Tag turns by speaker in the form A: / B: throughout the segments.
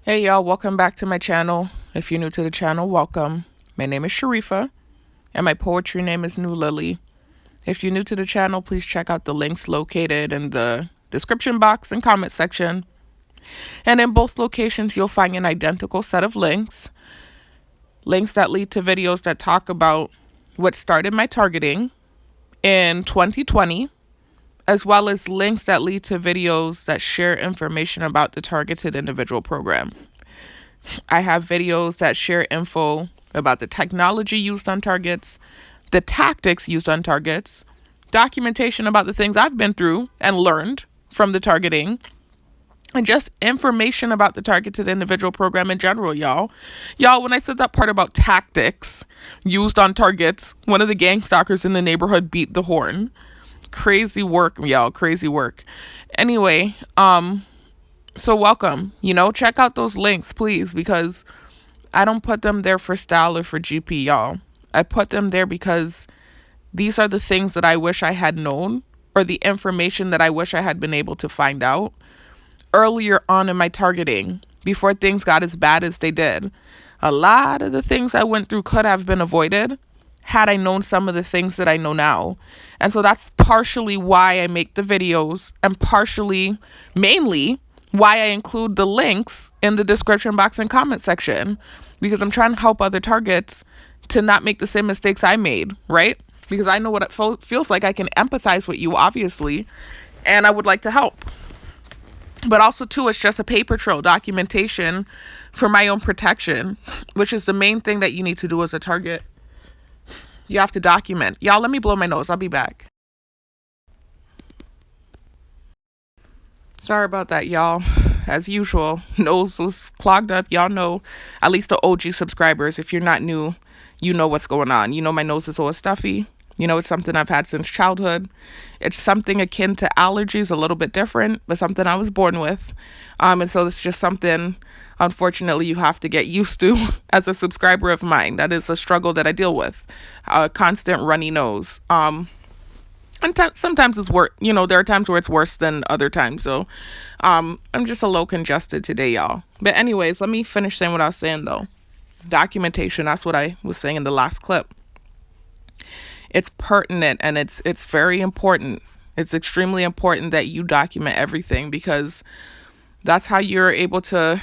A: Hey y'all, welcome back to my channel. If you're new to the channel, welcome. My name is Sharifa, and my poetry name is New Lily. If you're new to the channel, please check out the links located in the description box and comment section. And in both locations, you'll find an identical set of links. Links that lead to videos that talk about what started my targeting in 2020, as well as links that lead to videos that share information about the targeted individual program. I have videos that share info about the technology used on targets, the tactics used on targets, documentation about the things I've been through and learned from the targeting, and just information about the targeted individual program in general, y'all. Y'all, when I said that part about tactics used on targets, one of the gang stalkers in the neighborhood beat the horn. Crazy work, y'all. Crazy work. Anyway, so welcome. Check out those links, please, because I don't put them there for style or for GP, y'all. I put them there because these are the things that I wish I had known, or the information that I wish I had been able to find out earlier on in my targeting, before things got as bad as they did. A lot of the things I went through could have been avoided had I known some of the things that I know now. And so that's partially why I make the videos, and mainly, why I include the links in the description box and comment section, because I'm trying to help other targets to not make the same mistakes I made, right? Because I know what it feels like. I can empathize with you, obviously, and I would like to help. But also, too, it's just a paper trail documentation for my own protection, which is the main thing that you need to do as a target. You have to document. Y'all, let me blow my nose. I'll be back. Sorry about that, y'all. As usual, nose was clogged up. Y'all know, at least the OG subscribers, if you're not new, you know what's going on. You know my nose is always stuffy. It's something I've had since childhood. It's something akin to allergies, a little bit different, but something I was born with. And so it's just something, unfortunately, you have to get used to as a subscriber of mine. That is a struggle that I deal with. A constant runny nose. And sometimes it's worse. There are times where it's worse than other times. So I'm just a little congested today, y'all. But anyways, let me finish saying what I was saying, though. Documentation, that's what I was saying in the last clip. It's pertinent, and it's very important. It's extremely important that you document everything, because that's how you're able to,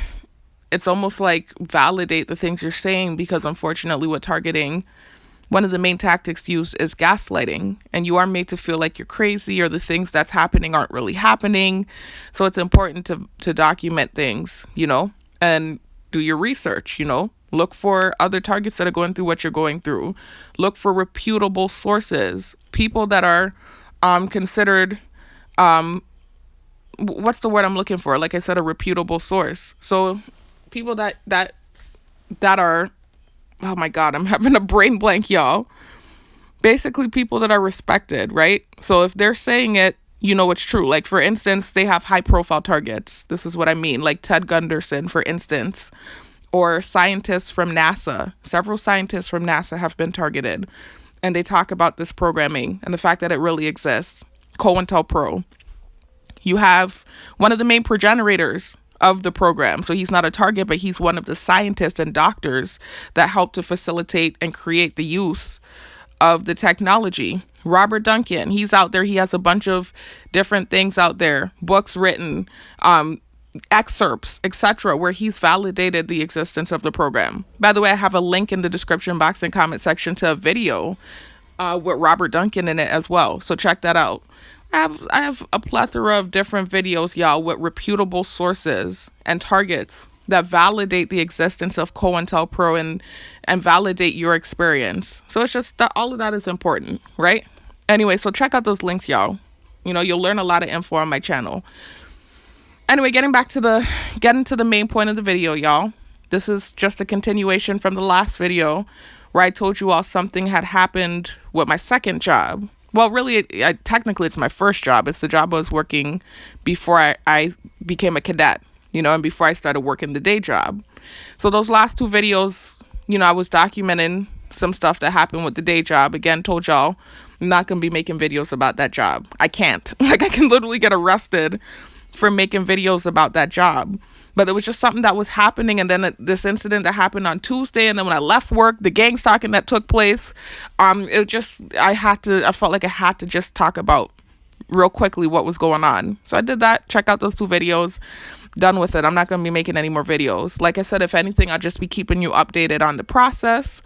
A: it's almost like validate the things you're saying, because unfortunately with targeting, one of the main tactics used is gaslighting, and you are made to feel like you're crazy, or the things that's happening aren't really happening. So it's important to document things, and do your research, Look for other targets that are going through what you're going through. Look for reputable sources, people that are considered, what's the word I'm looking for? Like I said, a reputable source. So people that are, oh my God, I'm having a brain blank, y'all. Basically people that are respected, right? So if they're saying it, it's true. Like, for instance, they have high profile targets. This is what I mean. Like Ted Gunderson, for instance. Or scientists from NASA. Several scientists from NASA have been targeted, and they talk about this programming and the fact that it really exists. COINTELPRO. You have one of the main progenitors of the program. So he's not a target, but he's one of the scientists and doctors that helped to facilitate and create the use of the technology. Robert Duncan, he's out there. He has a bunch of different things out there, books written, excerpts, etc., where he's validated the existence of the program. By the way, I have a link in the description box and comment section to a video with Robert Duncan in it as well. So check that out. I have a plethora of different videos, y'all, with reputable sources and targets that validate the existence of COINTELPRO and validate your experience. So it's just that all of that is important, right? Anyway, so check out those links, y'all. You'll learn a lot of info on my channel. Anyway, getting to the main point of the video, y'all. This is just a continuation from the last video where I told you all something had happened with my second job. Well, really, technically it's my first job. It's the job I was working before I became a cadet, and before I started working the day job. So those last two videos, I was documenting some stuff that happened with the day job. Again, told y'all I'm not going to be making videos about that job. I can't. I can literally get arrested for making videos about that job. But it was just something that was happening. And then this incident that happened on Tuesday. And then when I left work, the gang stalking that took place, I felt like I had to just talk about real quickly what was going on. So I did that. Check out those 2 videos. Done with it. I'm not going to be making any more videos. Like I said, if anything, I'll just be keeping you updated on the process.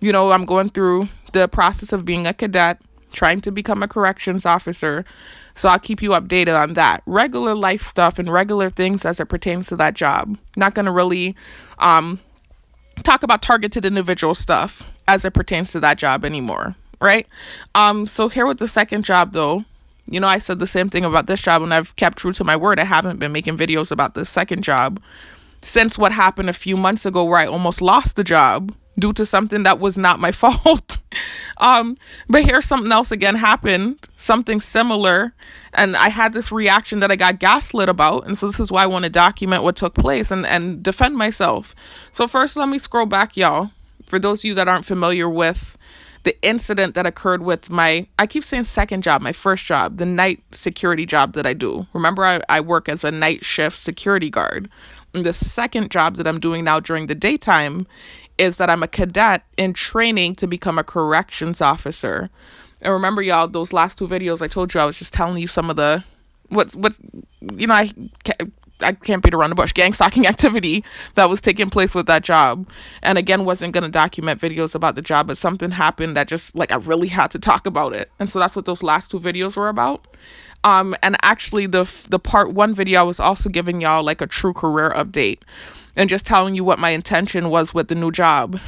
A: I'm going through the process of being a cadet, trying to become a corrections officer. So I'll keep you updated on that. Regular life stuff and regular things as it pertains to that job. Not going to really talk about targeted individual stuff as it pertains to that job anymore, right? So here with the second job, though, I said the same thing about this job, and I've kept true to my word. I haven't been making videos about this second job since what happened a few months ago where I almost lost the job due to something that was not my fault. But here's something else again happened, something similar, and I had this reaction that I got gaslit about, and so this is why I want to document what took place and defend myself. So first, let me scroll back, y'all. For those of you that aren't familiar with the incident that occurred with I keep saying second job, my first job, the night security job that I do. Remember, I work as a night shift security guard. And the second job that I'm doing now during the daytime is that I'm a cadet in training to become a corrections officer. And remember, y'all, those last 2 videos I told you, I was just telling you some of the, I can't beat around the bush, gang stalking activity that was taking place with that job. And again, wasn't going to document videos about the job, but something happened that just I really had to talk about it. And so that's what those last 2 videos were about. And actually the part 1 video, I was also giving y'all a true career update and just telling you what my intention was with the new job.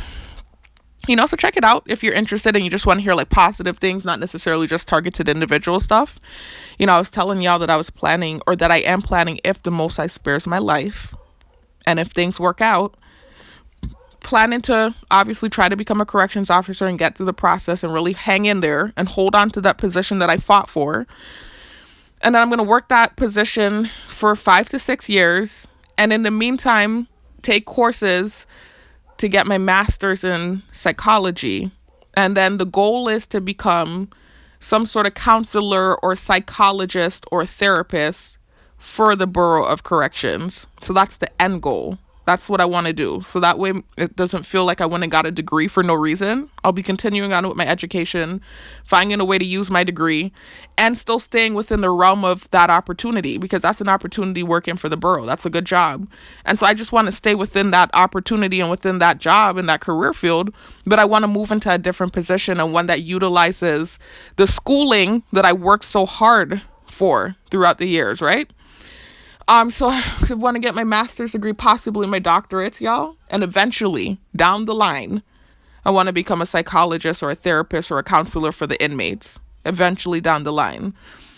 A: So check it out if you're interested and you just want to hear positive things, not necessarily just targeted individual stuff. I was telling y'all that I was planning, or that I am planning, if the Most High spares my life and if things work out, planning to obviously try to become a corrections officer and get through the process and really hang in there and hold on to that position that I fought for. And then I'm going to work that position for 5 to 6 years. And in the meantime, take courses to get my master's in psychology. And then the goal is to become some sort of counselor or psychologist or therapist for the Borough of Corrections. So that's the end goal. That's what I want to do. So that way it doesn't feel like I went and got a degree for no reason. I'll be continuing on with my education, finding a way to use my degree, and still staying within the realm of that opportunity, because that's an opportunity working for the borough. That's a good job. And so I just want to stay within that opportunity and within that job and that career field, but I want to move into a different position, and one that utilizes the schooling that I worked so hard for throughout the years, right? So I want to get my master's degree, possibly my doctorate, y'all. And eventually, down the line, I want to become a psychologist or a therapist or a counselor for the inmates. Eventually down the line.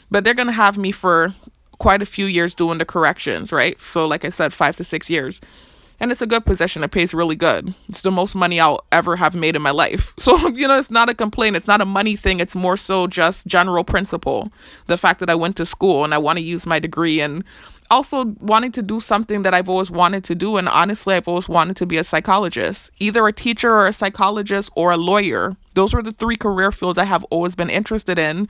A: But they're going to have me for quite a few years doing the corrections, right? So like I said, 5 to 6 years. And it's a good position. It pays really good. It's the most money I'll ever have made in my life. So, it's not a complaint. It's not a money thing. It's more so just general principle. The fact that I went to school and I want to use my degree, and also wanting to do something that I've always wanted to do. And honestly, I've always wanted to be a psychologist, either a teacher or a psychologist or a lawyer. Those were the 3 career fields I have always been interested in.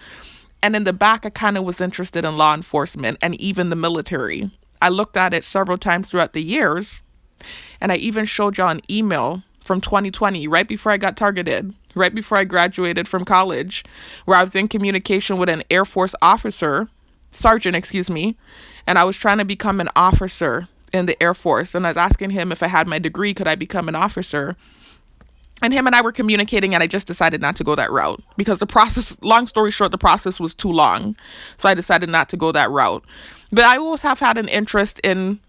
A: And in the back, I kind of was interested in law enforcement and even the military. I looked at it several times throughout the years. And I even showed y'all an email from 2020, right before I got targeted, right before I graduated from college, where I was in communication with an Air Force sergeant, and I was trying to become an officer in the Air Force. And I was asking him if I had my degree, could I become an officer? And him and I were communicating, and I just decided not to go that route because the process, long story short, the process was too long. So I decided not to go that route. But I always have had an interest in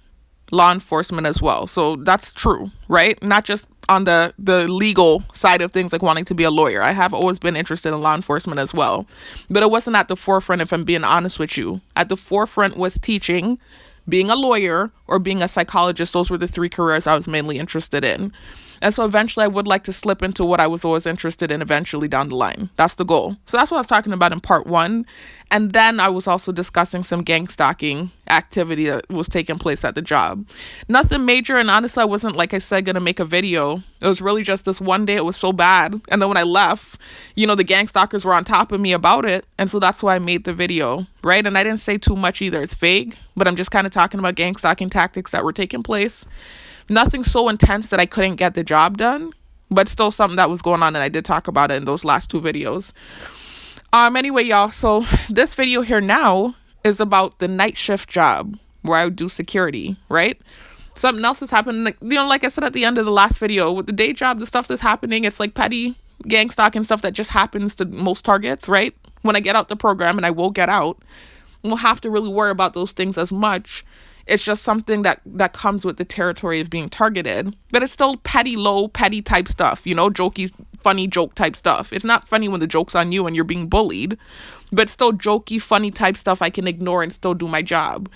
A: law enforcement as well. So that's true, right? Not just on the legal side of things, like wanting to be a lawyer. I have always been interested in law enforcement as well. But it wasn't at the forefront, if I'm being honest with you. At the forefront was teaching, being a lawyer, or being a psychologist. Those were the 3 careers I was mainly interested in. And so eventually I would like to slip into what I was always interested in eventually down the line. That's the goal. So that's what I was talking about in part 1. And then I was also discussing some gang stalking activity that was taking place at the job. Nothing major. And honestly, I wasn't, like I said, going to make a video. It was really just this one day. It was so bad. And then when I left, the gang stalkers were on top of me about it. And so that's why I made the video. right? And I didn't say too much either. It's vague, but I'm just kind of talking about gang stalking tactics that were taking place. Nothing so intense that I couldn't get the job done, but still something that was going on, and I did talk about it in those last two videos. Anyway, y'all, so this video here now is about the night shift job where I would do security, right? Something else is happening, like, like I said at the end of the last video, with the day job, the stuff that's happening, it's like petty gang stalking stuff that just happens to most targets, right? When I get out the program, and I will get out, we'll have to really worry about those things as much. It's just something that comes with the territory of being targeted. But it's still petty, low, petty type stuff, jokey, funny joke type stuff. It's not funny when the joke's on you and you're being bullied, but still jokey, funny type stuff I can ignore and still do my job.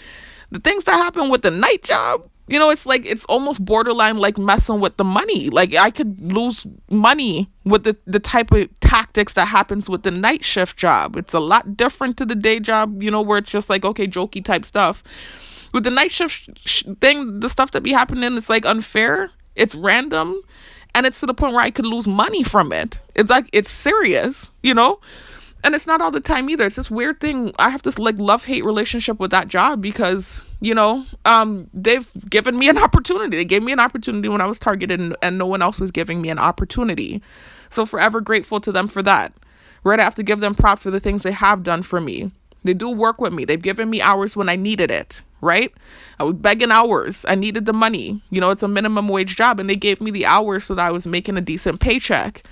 A: The things that happen with the night job, it's like, it's almost borderline like messing with the money. Like, I could lose money with the type of tactics that happens with the night shift job. It's a lot different to the day job, where it's just like, okay, jokey type stuff. With the night shift thing, the stuff that be happening, it's like unfair, it's random, and it's to the point where I could lose money from it. It's like, it's serious, And it's not all the time either. It's this weird thing. I have this like love-hate relationship with that job because, they've given me an opportunity. They gave me an opportunity when I was targeted, and no one else was giving me an opportunity. So forever grateful to them for that. Right? I have to give them props for the things they have done for me. They do work with me. They've given me hours when I needed it, right? I was begging hours. I needed the money. It's a minimum wage job, and they gave me the hours so that I was making a decent paycheck.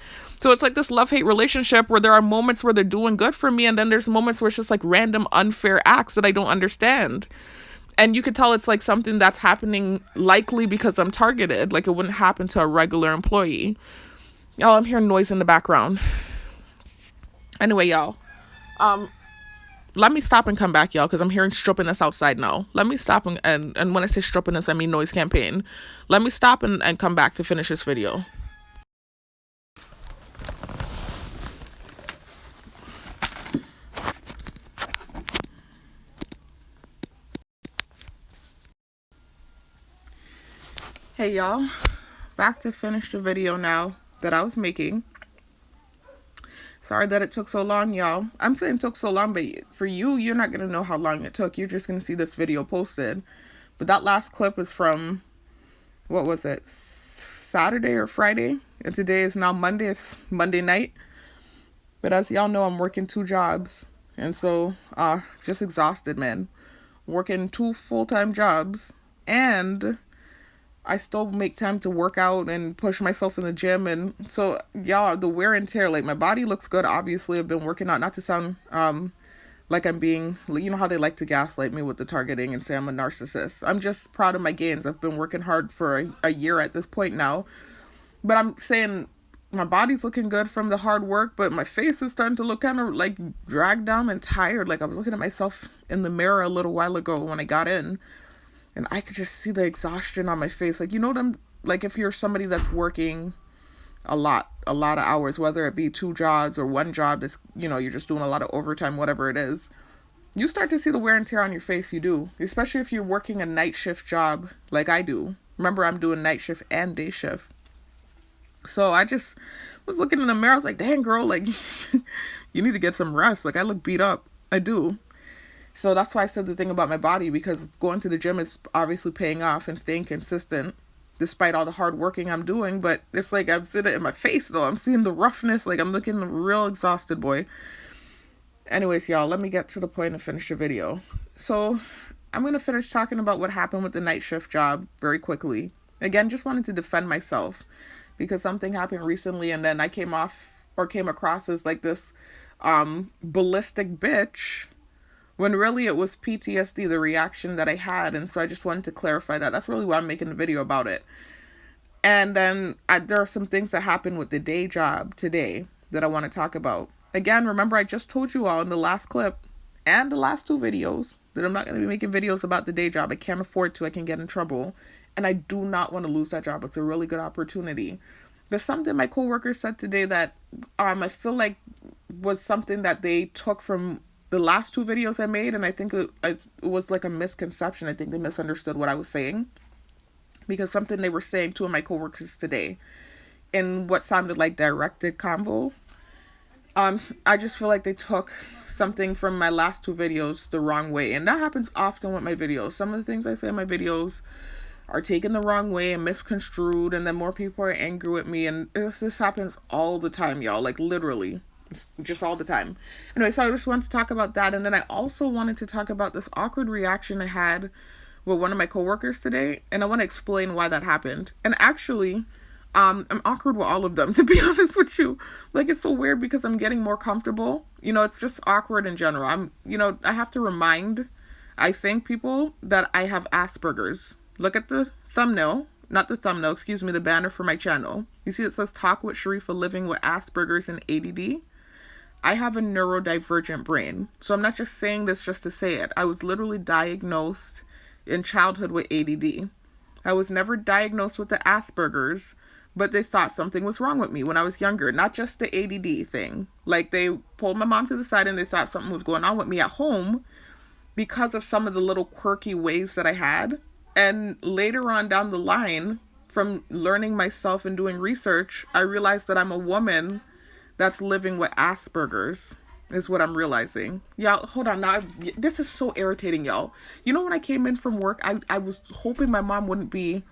A: So it's like this love-hate relationship where there are moments where they're doing good for me, and then there's moments where it's just like random unfair acts that I don't understand. And you could tell it's like something that's happening likely because I'm targeted. Like, it wouldn't happen to a regular employee. Y'all, I'm hearing noise in the background. Anyway, y'all. Let me stop and come back, y'all, because I'm hearing stroppiness outside now. Let me stop, and when I say stroppiness, I mean noise campaign. Let me stop and come back to finish this video. Hey, y'all. Back to finish the video now that I was making. Sorry that it took so long, y'all. I'm saying it took so long, but for you, you're not going to know how long it took. You're just going to see this video posted. But that last clip is from, what was it, Saturday or Friday? And today is now Monday. It's Monday night. But as y'all know, I'm working 2 jobs. And so, just exhausted, man. Working 2 full-time jobs. And I still make time to work out and push myself in the gym. And so, y'all, the wear and tear, like, my body looks good. Obviously, I've been working out, not to sound like I'm being, how they like to gaslight me with the targeting and say I'm a narcissist. I'm just proud of my gains. I've been working hard for a year at this point now. But I'm saying my body's looking good from the hard work, but my face is starting to look kind of like dragged down and tired. Like, I was looking at myself in the mirror a little while ago when I got in, and I could just see the exhaustion on my face. Like, them, like, if you're somebody that's working a lot of hours, whether it be 2 jobs or 1 job that's, you're just doing a lot of overtime, whatever it is, you start to see the wear and tear on your face. You do. Especially if you're working a night shift job like I do. Remember, I'm doing night shift and day shift. So I just was looking in the mirror. I was like, dang, girl, like, you need to get some rest. Like, I look beat up. I do. So that's why I said the thing about my body, because going to the gym is obviously paying off and staying consistent despite all the hard working I'm doing. But it's like, I'm seeing it in my face, though. I'm seeing the roughness. Like, I'm looking real exhausted, boy. Anyways, y'all, let me get to the point and finish the video. So I'm going to finish talking about what happened with the night shift job very quickly. Again, just wanted to defend myself because something happened recently, and then I came across as like this ballistic bitch, when really it was PTSD, the reaction that I had. And so I just wanted to clarify that. That's really why I'm making the video about it. And then there are some things that happened with the day job today that I want to talk about. Again, remember, I just told you all in the last clip and the last 2 videos that I'm not going to be making videos about the day job. I can't afford to. I can get in trouble. And I do not want to lose that job. It's a really good opportunity. But something my coworker said today that I feel like was something that they took from the last 2 videos I made, and I think it was like a misconception. I think they misunderstood what I was saying, because something they were saying, 2 of my coworkers today, in what sounded like directed convo, I just feel like they took something from my last two videos the wrong way. And that happens often with my videos. Some of the things I say in my videos are taken the wrong way and misconstrued, and then more people are angry with me. And this happens all the time, y'all. Like, literally. It's just all the time. Anyway, so I just wanted to talk about that. And then I also wanted to talk about this awkward reaction I had with one of my coworkers today. And I want to explain why that happened. And actually, I'm awkward with all of them, to be honest with you. Like, it's so weird because I'm getting more comfortable. It's just awkward in general. I have to remind, I think, people that I have Asperger's. Look at the thumbnail, not the thumbnail, excuse me, the banner for my channel. You see it says Talk with Sharifa Living with Asperger's and ADD. I have a neurodivergent brain. So I'm not just saying this just to say it. I was literally diagnosed in childhood with ADD. I was never diagnosed with the Asperger's, but they thought something was wrong with me when I was younger. Not just the ADD thing. Like, they pulled my mom to the side and they thought something was going on with me at home because of some of the little quirky ways that I had. And later on down the line, from learning myself and doing research, I realized that I'm a woman that's living with Asperger's, is what I'm realizing. Y'all, hold on. Now, this is so irritating, y'all. When I came in from work, I was hoping my mom wouldn't be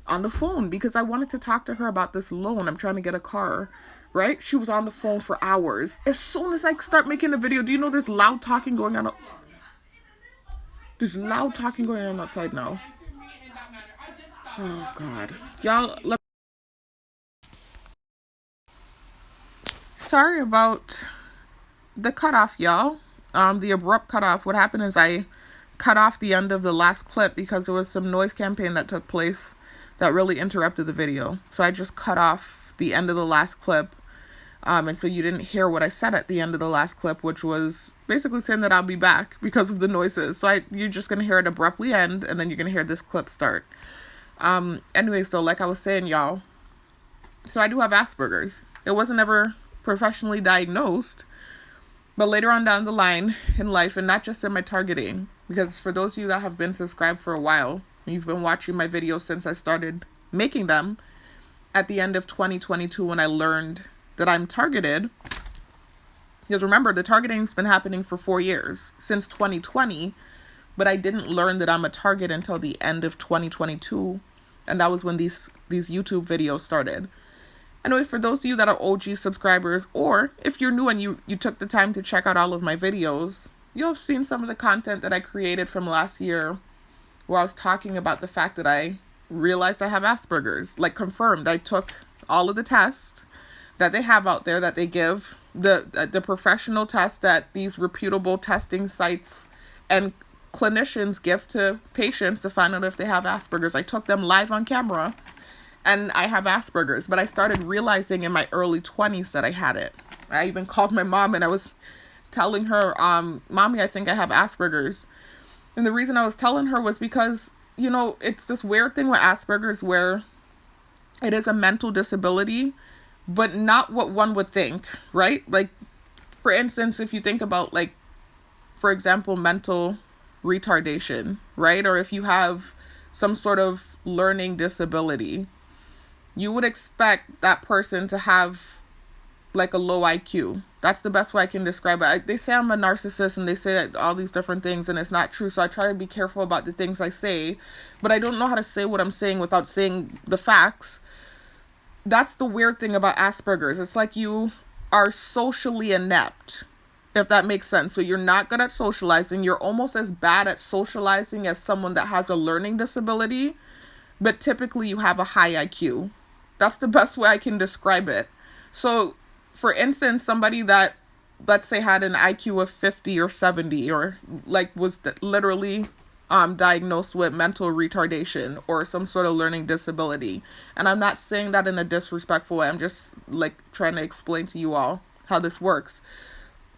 A: on the phone because I wanted to talk to her about this loan. I'm trying to get a car, right? She was on the phone for hours. As soon as I start making a video, do you know there's loud talking going on? There's loud talking going on outside now. Oh, God. Y'all, sorry about the cutoff, y'all. The abrupt cutoff. What happened is I cut off the end of the last clip because there was some noise campaign that took place that really interrupted the video. So I just cut off the end of the last clip. And so you didn't hear what I said at the end of the last clip, which was basically saying that I'll be back because of the noises. So you're just going to hear it abruptly end, and then you're going to hear this clip start. Anyway, so like I was saying, y'all, so I do have Asperger's. It wasn't ever professionally diagnosed, but later on down the line in life, and not just in my targeting, because for those of you that have been subscribed for a while, you've been watching my videos since I started making them at the end of 2022 when I learned that I'm targeted. Because remember, the targeting's been happening for 4 years, since 2020, but I didn't learn that I'm a target until the end of 2022, and that was when these YouTube videos started. Anyway, for those of you that are OG subscribers, or if you're new and you took the time to check out all of my videos, you'll have seen some of the content that I created from last year where I was talking about the fact that I realized I have Asperger's. Like, confirmed. I took all of the tests that they have out there that they give, the professional tests that these reputable testing sites and clinicians give to patients to find out if they have Asperger's. I took them live on camera, and I have Asperger's, but I started realizing in my early 20s that I had it. I even called my mom and I was telling her, Mommy, I think I have Asperger's. And the reason I was telling her was because, it's this weird thing with Asperger's where it is a mental disability, but not what one would think, right? Like, for instance, if you think about, like, for example, mental retardation, right? Or if you have some sort of learning disability, you would expect that person to have like a low IQ. That's the best way I can describe it. They say I'm a narcissist and they say all these different things, and it's not true. So I try to be careful about the things I say, but I don't know how to say what I'm saying without saying the facts. That's the weird thing about Asperger's. It's like you are socially inept, if that makes sense. So you're not good at socializing. You're almost as bad at socializing as someone that has a learning disability, but typically you have a high IQ. That's the best way I can describe it. So, for instance, somebody that, let's say, had an IQ of 50 or 70, or like was literally diagnosed with mental retardation or some sort of learning disability. And I'm not saying that in a disrespectful way. I'm just like trying to explain to you all how this works.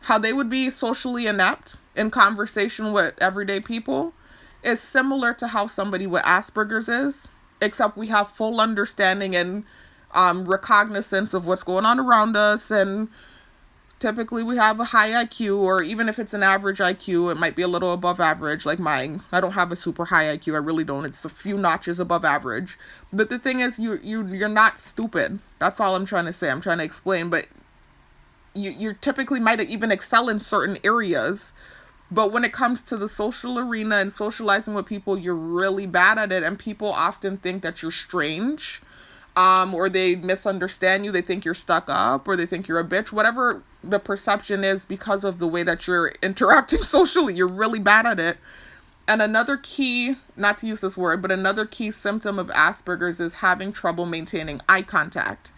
A: How they would be socially inept in conversation with everyday people is similar to how somebody with Asperger's is, except we have full understanding and recognizance of what's going on around us, and typically we have a high IQ, or even if it's an average IQ, it might be a little above average, like mine. I don't have a super high IQ, I really don't. It's a few notches above average. But the thing is, you're not stupid. That's all I'm trying to say. I'm trying to explain, but you typically might even excel in certain areas. But when it comes to the social arena and socializing with people, you're really bad at it. And people often think that you're strange, or they misunderstand you. They think you're stuck up, or they think you're a bitch. Whatever the perception is, because of the way that you're interacting socially, you're really bad at it. And another key, not to use this word, but another key symptom of Asperger's is having trouble maintaining eye contact.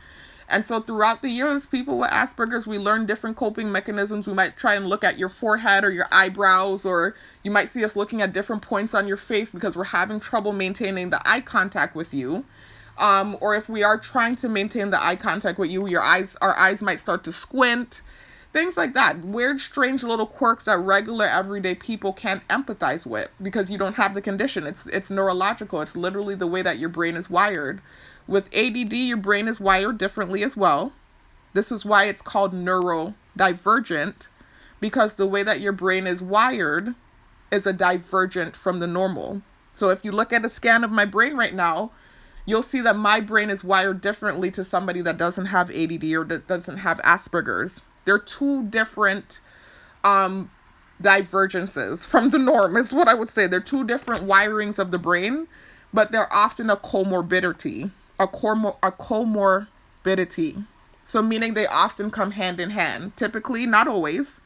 A: And so throughout the years, people with Asperger's, we learn different coping mechanisms. We might try and look at your forehead or your eyebrows, or you might see us looking at different points on your face because we're having trouble maintaining the eye contact with you. Or if we are trying to maintain the eye contact with you, our eyes might start to squint. Things like that. Weird, strange little quirks that regular, everyday people can't empathize with because you don't have the condition. It's neurological. It's literally the way that your brain is wired. With ADD, your brain is wired differently as well. This is why it's called neurodivergent, because the way that your brain is wired is a divergent from the normal. So if you look at a scan of my brain right now, you'll see that my brain is wired differently to somebody that doesn't have ADD or that doesn't have Asperger's. They're two different divergences from the norm, is what I would say. They're two different wirings of the brain, but they're often a comorbidity. A comorbidity. So meaning they often come hand in hand. Typically, not always,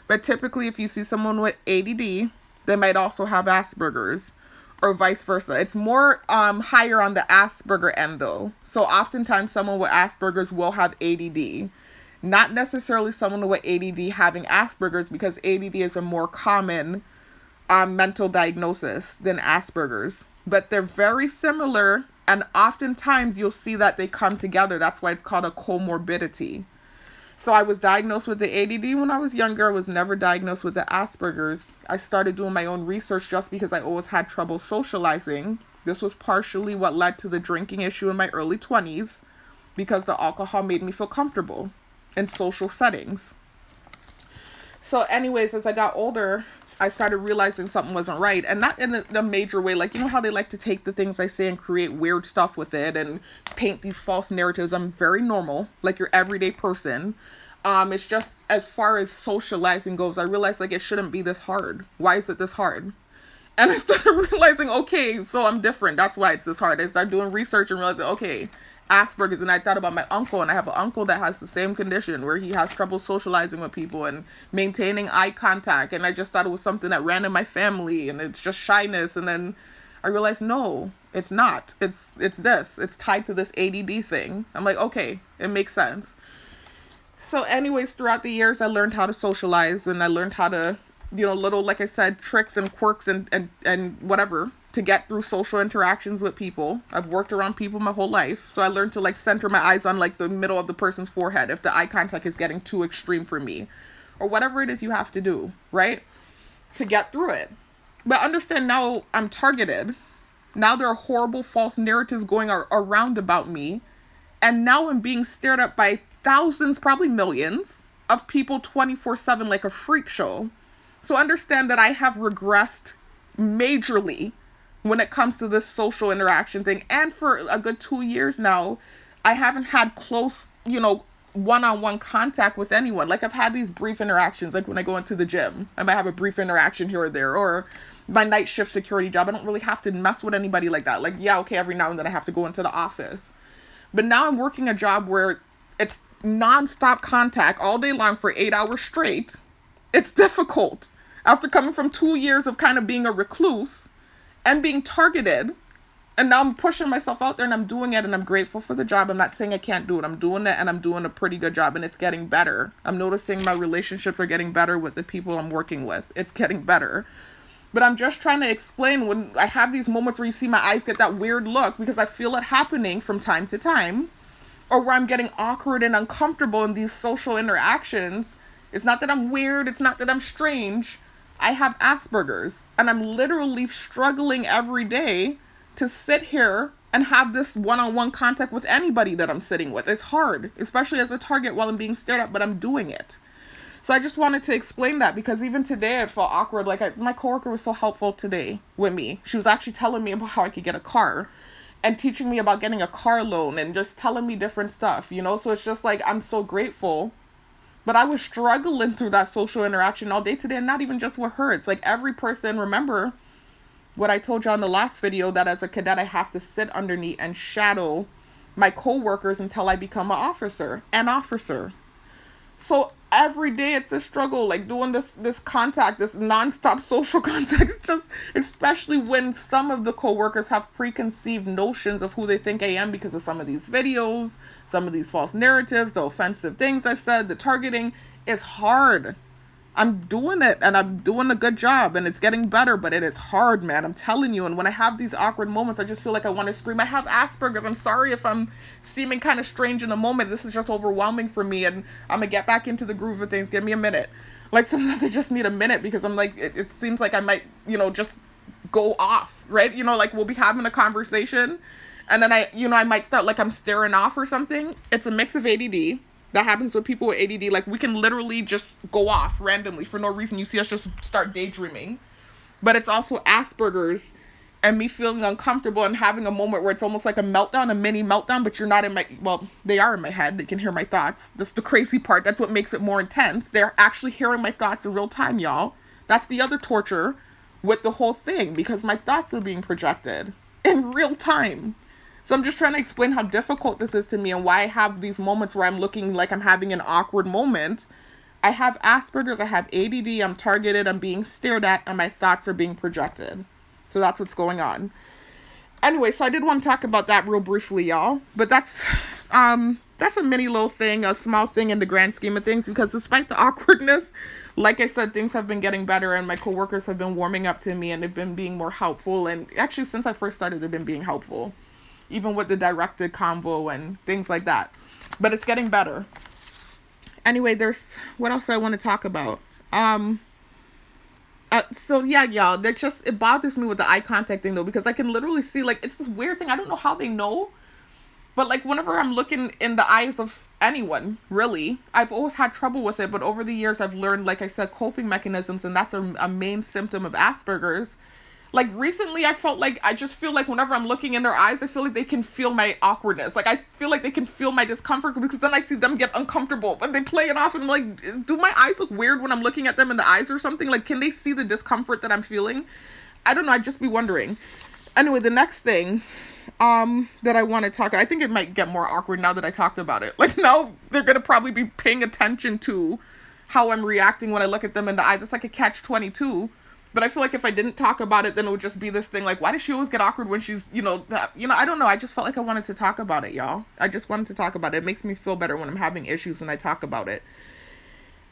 A: but typically if you see someone with ADD, they might also have Asperger's, or vice versa. It's more higher on the Asperger end though. So oftentimes someone with Asperger's will have ADD. Not necessarily someone with ADD having Asperger's, because ADD is a more common mental diagnosis than Asperger's. But they're very similar, and oftentimes you'll see that they come together. That's why it's called a comorbidity. So I was diagnosed with the ADD when I was younger. I was never diagnosed with the Asperger's. I started doing my own research just because I always had trouble socializing. This was partially what led to the drinking issue in my early 20s, because the alcohol made me feel comfortable in social settings. So anyways, as I got older, I started realizing something wasn't right, and not in a major way. Like, you know how they like to take the things I say and create weird stuff with it and paint these false narratives. I'm very normal, like your everyday person. It's just, as far as socializing goes, I realized like it shouldn't be this hard. Why is it this hard? And I started realizing, okay, so I'm different. That's why it's this hard. I started doing research and realizing, okay, Asperger's. And I thought about my uncle, and I have an uncle that has the same condition where he has trouble socializing with people and maintaining eye contact. And I just thought it was something that ran in my family, and it's just shyness. And then I realized, no, it's not. It's this. It's tied to this ADD thing. I'm like, okay, it makes sense. So anyways, throughout the years, I learned how to socialize, and I learned how to, little, like I said, tricks and quirks and whatever to get through social interactions with people. I've worked around people my whole life. So I learned to like center my eyes on like the middle of the person's forehead if the eye contact is getting too extreme for me, or whatever it is you have to do, right? To get through it. But understand, now I'm targeted. Now there are horrible false narratives going around about me. And now I'm being stared at by thousands, probably millions of people 24/7 like a freak show. So understand that I have regressed majorly when it comes to this social interaction thing. And for a good 2 years now, I haven't had close, one-on-one contact with anyone. Like, I've had these brief interactions, like when I go into the gym, I might have a brief interaction here or there, or my night shift security job. I don't really have to mess with anybody like that. Like, yeah, okay, every now and then I have to go into the office. But now I'm working a job where it's non-stop contact all day long for 8 hours straight. It's difficult. After coming from 2 years of kind of being a recluse and being targeted, and now I'm pushing myself out there and I'm doing it, and I'm grateful for the job. I'm not saying I can't do it. I'm doing it, and I'm doing a pretty good job, and it's getting better. I'm noticing my relationships are getting better with the people I'm working with. It's getting better. But I'm just trying to explain, when I have these moments where you see my eyes get that weird look, because I feel it happening from time to time, or where I'm getting awkward and uncomfortable in these social interactions. It's not that I'm weird. It's not that I'm strange. I have Asperger's, and I'm literally struggling every day to sit here and have this one-on-one contact with anybody that I'm sitting with. It's hard, especially as a target while I'm being stared at, but I'm doing it. So I just wanted to explain that, because even today I felt awkward. Like, my coworker was so helpful today with me. She was actually telling me about how I could get a car and teaching me about getting a car loan and just telling me different stuff, So it's just like, I'm so grateful. But I was struggling through that social interaction all day today, and not even just with her. It's like every person, remember what I told you on the last video, that as a cadet, I have to sit underneath and shadow my co-workers until I become an officer. So every day it's a struggle, like doing this contact, this nonstop social contact. It's just, especially when some of the co-workers have preconceived notions of who they think I am because of some of these videos, some of these false narratives, the offensive things I've said, the targeting. It's hard. I'm doing it, and I'm doing a good job, and it's getting better, but it is hard, man. I'm telling you. And when I have these awkward moments, I just feel like I want to scream. I have Asperger's. I'm sorry if I'm seeming kind of strange in the moment. This is just overwhelming for me, and I'm going to get back into the groove of things. Give me a minute. Like, sometimes I just need a minute, because I'm like, it seems like I might, just go off, right? Like, we'll be having a conversation, and then I might start, like, I'm staring off or something. It's a mix of ADD. That happens with people with ADD. Like, we can literally just go off randomly for no reason. You see us just start daydreaming. But it's also Asperger's, and me feeling uncomfortable and having a moment where it's almost like a meltdown, a mini meltdown, but you're not in they are in my head. They can hear my thoughts. That's the crazy part. That's what makes it more intense. They're actually hearing my thoughts in real time, y'all. That's the other torture with the whole thing, because my thoughts are being projected in real time. So I'm just trying to explain how difficult this is to me, and why I have these moments where I'm looking like I'm having an awkward moment. I have Asperger's, I have ADD, I'm targeted, I'm being stared at, and my thoughts are being projected. So that's what's going on. Anyway, so I did want to talk about that real briefly, y'all. But that's a mini little thing, a small thing in the grand scheme of things, because despite the awkwardness, like I said, things have been getting better, and my coworkers have been warming up to me, and they've been being more helpful. And actually, since I first started, they've been being helpful, even with the directed convo and things like that. But it's getting better. Anyway, what else I want to talk about? So yeah, y'all, it bothers me with the eye contact thing, though, because I can literally see, like, it's this weird thing. I don't know how they know, but, like, whenever I'm looking in the eyes of anyone, really, I've always had trouble with it. But over the years, I've learned, like I said, coping mechanisms, and that's a main symptom of Asperger's. Like, recently, I just feel like whenever I'm looking in their eyes, I feel like they can feel my awkwardness. Like, I feel like they can feel my discomfort, because then I see them get uncomfortable. But they play it off, and I'm like, do my eyes look weird when I'm looking at them in the eyes or something? Like, can they see the discomfort that I'm feeling? I don't know. I'd just be wondering. Anyway, the next thing that I want to talk, I think it might get more awkward now that I talked about it. Like, now they're going to probably be paying attention to how I'm reacting when I look at them in the eyes. It's like a catch-22. But I feel like if I didn't talk about it, then it would just be this thing, like, why does she always get awkward when she's, I don't know. I just felt like I wanted to talk about it, y'all. I just wanted to talk about it. It makes me feel better when I'm having issues when I talk about it.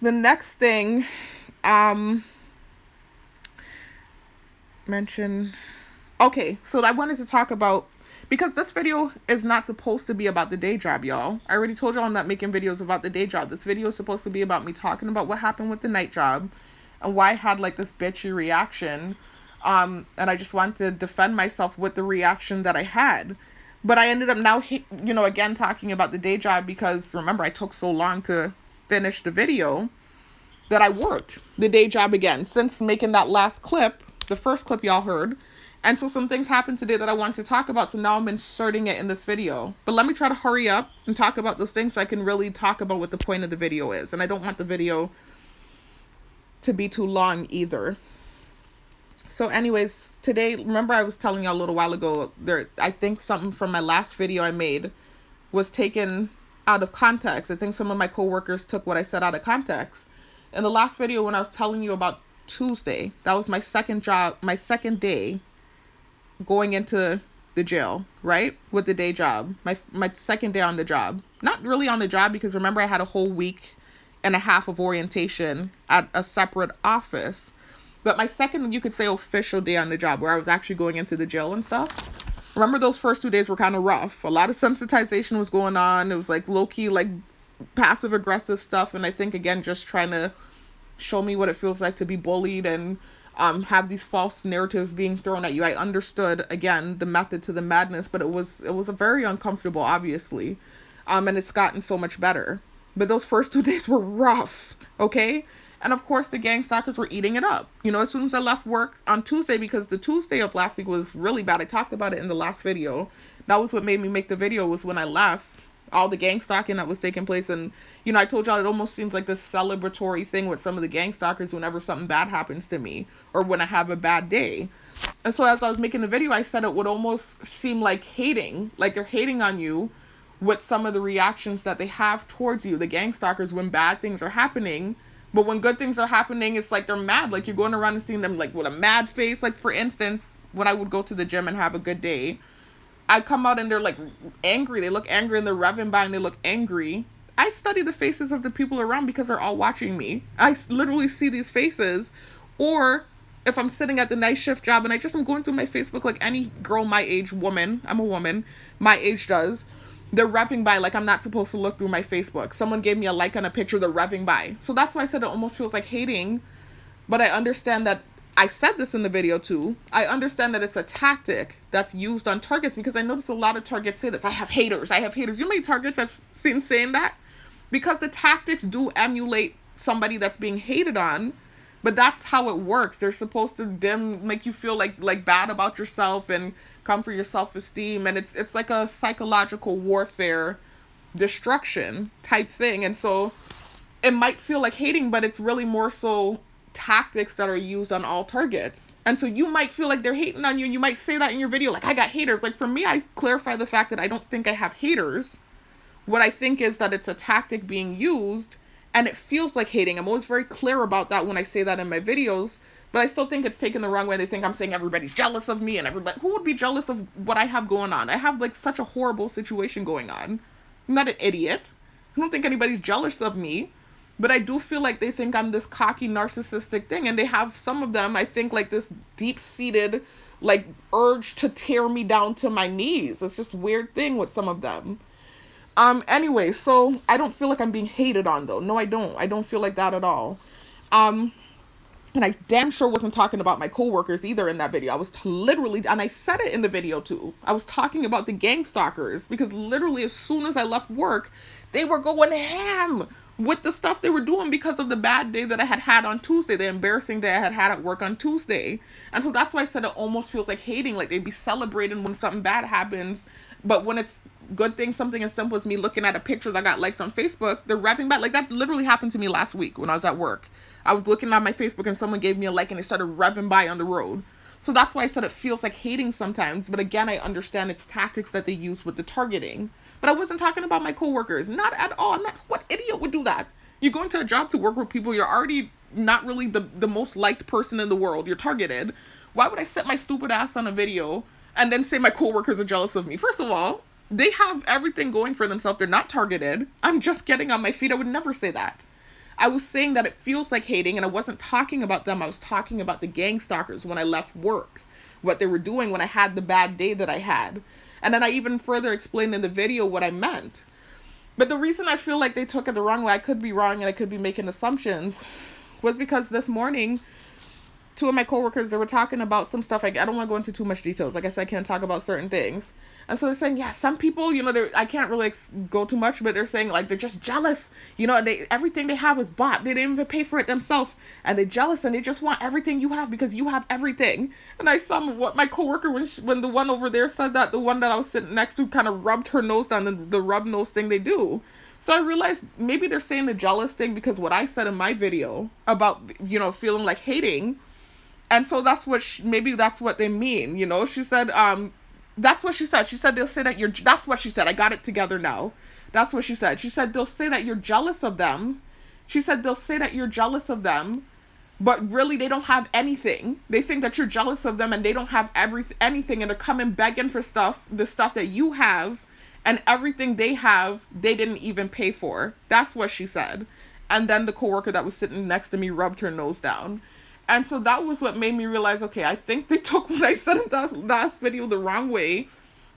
A: The next thing, okay, so I wanted to talk about, because this video is not supposed to be about the day job, y'all. I already told y'all I'm not making videos about the day job. This video is supposed to be about me talking about what happened with the night job, and why I had, like, this bitchy reaction. And I just wanted to defend myself with the reaction that I had. But I ended up now, again, talking about the day job, because, remember, I took so long to finish the video that I worked the day job again since making that last clip, the first clip y'all heard. And so some things happened today that I wanted to talk about, so now I'm inserting it in this video. But let me try to hurry up and talk about those things so I can really talk about what the point of the video is. And I don't want the video to be too long either. So anyways, today, remember I was telling y'all a little while ago, I think something from my last video I made was taken out of context. I think some of my coworkers took what I said out of context. In the last video, when I was telling you about Tuesday, that was my second day going into the jail, right? With the day job. My second day on the job. Not really on the job, because remember I had a whole week and a half of orientation at a separate office. But my second, you could say, official day on the job, where I was actually going into the jail and stuff. Remember, those first 2 days were kind of rough. A lot of sensitization was going on. It was like low-key, like passive aggressive stuff. And I think, again, just trying to show me what it feels like to be bullied and have these false narratives being thrown at you. I understood, again, the method to the madness, but it was a very uncomfortable, obviously. And it's gotten so much better. But those first 2 days were rough, okay? And of course, the gang stalkers were eating it up. As soon as I left work on Tuesday, because the Tuesday of last week was really bad. I talked about it in the last video. That was what made me make the video, was when I left. all the gang stalking that was taking place. And, you know, I told y'all it almost seems like this celebratory thing with some of the gang stalkers whenever something bad happens to me or when I have a bad day. And so as I was making the video, I said it would almost seem like hating, like they're hating on you with some of the reactions that they have towards you, the gang stalkers, when bad things are happening. But when good things are happening, it's like they're mad. Like, you're going around and seeing them, like, with a mad face. Like, for instance, when I would go to the gym and have a good day, I come out and they're, like, angry. They look angry and they're revving by and they look angry. I study the faces of the people around because they're all watching me. I literally see these faces. Or if I'm sitting at the night shift job and I'm going through my Facebook like any girl my age, woman, I'm a woman, my age does, they're revving by like I'm not supposed to look through my Facebook. Someone gave me a like on a picture, they're revving by. So that's why I said it almost feels like hating. But I understand that, I said this in the video too, I understand that it's a tactic that's used on targets, because I notice a lot of targets say this. I have haters. You know how many targets I've seen saying that? Because the tactics do emulate somebody that's being hated on. But that's how it works. They're supposed to make you feel like bad about yourself and come for your self-esteem. And it's like a psychological warfare destruction type thing. And so it might feel like hating, but it's really more so tactics that are used on all targets. And so you might feel like they're hating on you. And you might say that in your video, like, I got haters. Like, for me, I clarify the fact that I don't think I have haters. What I think is that it's a tactic being used. And it feels like hating. I'm always very clear about that when I say that in my videos. But I still think it's taken the wrong way. They think I'm saying everybody's jealous of me. And everybody, who would be jealous of what I have going on? I have like such a horrible situation going on. I'm not an idiot. I don't think anybody's jealous of me. But I do feel like they think I'm this cocky narcissistic thing. And they have, some of them, I think, like this deep-seated like urge to tear me down to my knees. It's just a weird thing with some of them. Anyway, so I don't feel like I'm being hated on, though. No, I don't. I don't feel like that at all. And I damn sure wasn't talking about my coworkers either in that video. I was literally, and I said it in the video too, I was talking about the gang stalkers, because literally as soon as I left work, they were going ham with the stuff they were doing because of the bad day that I had on Tuesday, the embarrassing day I had at work on Tuesday. And so that's why I said it almost feels like hating, like they'd be celebrating when something bad happens. But when it's good things, something as simple as me looking at a picture that got likes on Facebook, they're revving back. Like, that literally happened to me last week when I was at work. I was looking at my Facebook and someone gave me a like and they started revving by on the road. So that's why I said it feels like hating sometimes. But again, I understand it's tactics that they use with the targeting. But I wasn't talking about my coworkers. Not at all. I'm not, what idiot would do that? You go into a job to work with people, you're already not really the most liked person in the world. You're targeted. Why would I set my stupid ass on a video and then say my coworkers are jealous of me? First of all, they have everything going for themselves. They're not targeted. I'm just getting on my feet. I would never say that. I was saying that it feels like hating, and I wasn't talking about them. I was talking about the gang stalkers when I left work, what they were doing when I had the bad day that I had. And then I even further explained in the video what I meant. But the reason I feel like they took it the wrong way, I could be wrong and I could be making assumptions, was because this morning, two of my coworkers, they were talking about some stuff. I don't want to go into too much details. I guess I can't talk about certain things. And so they're saying, yeah, some people, you know, I can't really go too much, but they're saying like they're just jealous. You know, everything they have is bought. They didn't even pay for it themselves. And they're jealous and they just want everything you have because you have everything. And I saw what my coworker, when the one over there said that, the one that I was sitting next to kind of rubbed her nose down, the rub nose thing they do. So I realized maybe they're saying the jealous thing because what I said in my video about, you know, feeling like hating. And so that's what, maybe that's what they mean, you know. She said, that's what she said. She said they'll say that that's what she said. I got it together now. That's what she said. She said they'll say that you're jealous of them. She said they'll say that you're jealous of them, but really they don't have anything. They think that you're jealous of them and they don't have anything, and they're coming begging for stuff, the stuff that you have, and everything they have, they didn't even pay for. That's what she said. And then the coworker that was sitting next to me rubbed her nose down. And so that was what made me realize, okay, I think they took what I said in that last video the wrong way.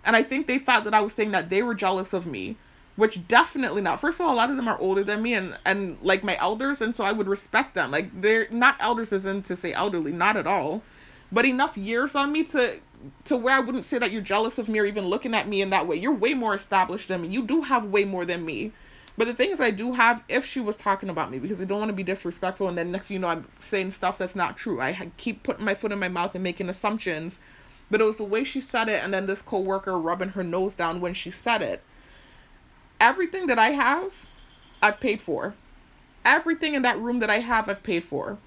A: And I think they thought that I was saying that they were jealous of me, which definitely not. First of all, a lot of them are older than me and like my elders. And so I would respect them. Like, they're not elders as in to say elderly, not at all. But enough years on me to where I wouldn't say that you're jealous of me or even looking at me in that way. You're way more established than me. You do have way more than me. But the thing is, I do have, if she was talking about me, because I don't want to be disrespectful, and then next thing you know, I'm saying stuff that's not true. I keep putting my foot in my mouth and making assumptions. But it was the way she said it, and then this coworker rubbing her nose down when she said it. Everything that I have, I've paid for. Everything in that room that I have, I've paid for.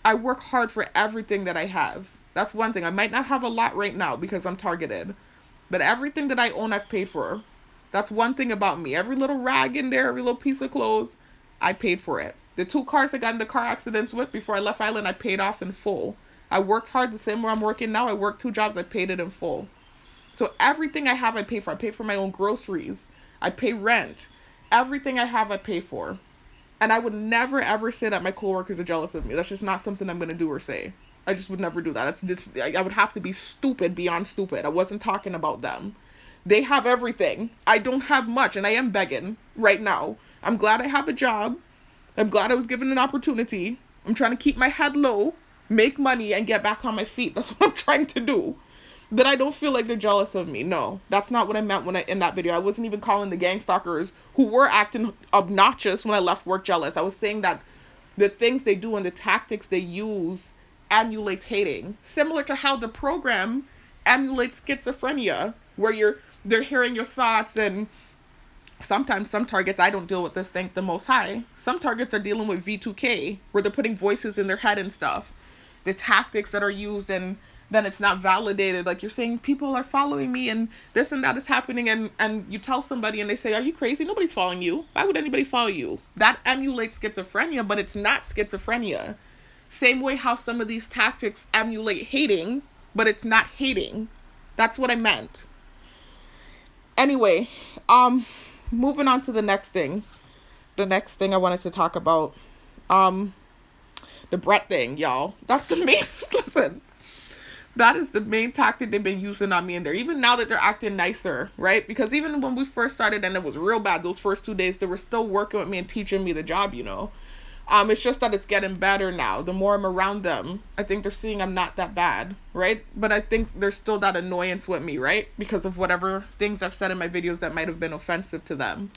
A: I work hard for everything that I have. That's one thing. I might not have a lot right now because I'm targeted. But everything that I own, I've paid for. That's one thing about me. Every little rag in there, every little piece of clothes, I paid for it. The 2 cars I got in the car accidents with before I left Ireland, I paid off in full. I worked hard the same way I'm working now. I worked 2 jobs, I paid it in full. So everything I have, I pay for. I pay for my own groceries. I pay rent. Everything I have, I pay for. And I would never, ever say that my coworkers are jealous of me. That's just not something I'm going to do or say. I just would never do that. That's just, I would have to be stupid beyond stupid. I wasn't talking about them. They have everything. I don't have much, and I am begging right now. I'm glad I have a job. I'm glad I was given an opportunity. I'm trying to keep my head low, make money, and get back on my feet. That's what I'm trying to do. But I don't feel like they're jealous of me. No, that's not what I meant in that video. I wasn't even calling the gang stalkers who were acting obnoxious when I left work jealous. I was saying that the things they do and the tactics they use emulates hating. Similar to how the program emulates schizophrenia, where they're hearing your thoughts, and sometimes some targets, I don't deal with this, thank the Most High. Some targets are dealing with V2K, where they're putting voices in their head and stuff. The tactics that are used, and then it's not validated. Like, you're saying people are following me and this and that is happening, and you tell somebody and they say, are you crazy? Nobody's following you. Why would anybody follow you? That emulates schizophrenia, but it's not schizophrenia. Same way how some of these tactics emulate hating, but it's not hating. That's what I meant. Anyway, moving on to the next thing. The next thing I wanted to talk about, the Brett thing, y'all. That's the main, listen, that is the main tactic they've been using on me in there. Even now that they're acting nicer, right? Because even when we first started and it was real bad, those first 2 days, they were still working with me and teaching me the job, you know. It's just that it's getting better now. The more I'm around them, I think they're seeing I'm not that bad, right? But I think there's still that annoyance with me, right? Because of whatever things I've said in my videos that might have been offensive to them.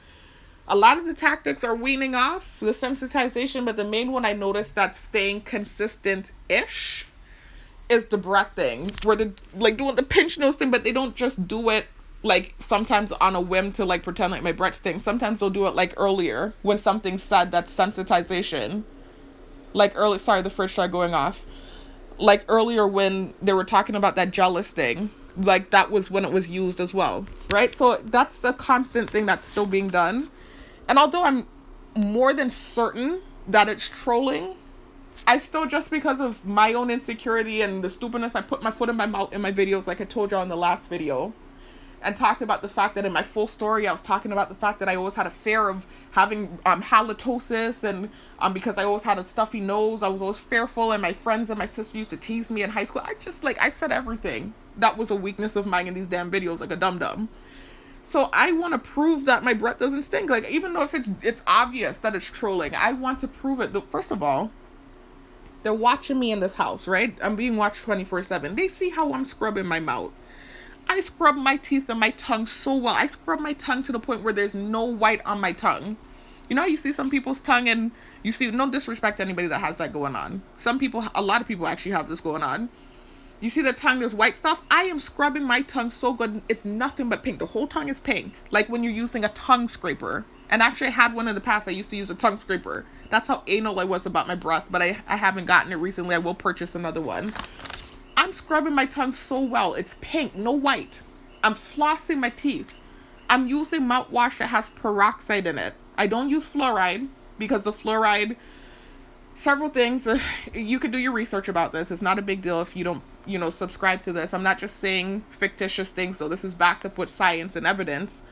A: A lot of the tactics are weaning off, the sensitization, but the main one I noticed that's staying consistent-ish is the breath thing, where they're like doing the pinch nose thing, but they don't just do it like sometimes on a whim to like pretend like my breath stinks. Sometimes they'll do it like earlier when something's said that's sensitization. Like early, sorry, the fridge started going off. Like earlier when they were talking about that jealous thing, like that was when it was used as well, right? So that's a constant thing that's still being done. And although I'm more than certain that it's trolling, I still, just because of my own insecurity and the stupidness, I put my foot in my mouth in my videos, like I told you on the last video, and talked about the fact that in my full story, I was talking about the fact that I always had a fear of having halitosis, and because I always had a stuffy nose, I was always fearful, and my friends and my sister used to tease me in high school. I said everything that was a weakness of mine in these damn videos, like a dum-dum. So I want to prove that my breath doesn't stink. Like, even though if it's obvious that it's trolling, I want to prove it. First of all, they're watching me in this house, right? I'm being watched 24/7. They see how I'm scrubbing my mouth. I scrub my teeth and my tongue so well. I scrub my tongue to the point where there's no white on my tongue. You know how you see some people's tongue and you see, no disrespect to anybody that has that going on. A lot of people actually have this going on. You see the tongue, there's white stuff. I am scrubbing my tongue so good. It's nothing but pink. The whole tongue is pink. Like when you're using a tongue scraper. And actually I had one in the past. I used to use a tongue scraper. That's how anal I was about my breath. But I haven't gotten it recently. I will purchase another one. I'm scrubbing my tongue so well. It's pink, no white. I'm flossing my teeth. I'm using mouthwash that has peroxide in it. I don't use fluoride because the fluoride, several things, you could do your research about this. It's not a big deal if you don't, subscribe to this. I'm not just saying fictitious things. So this is backed up with science and evidence.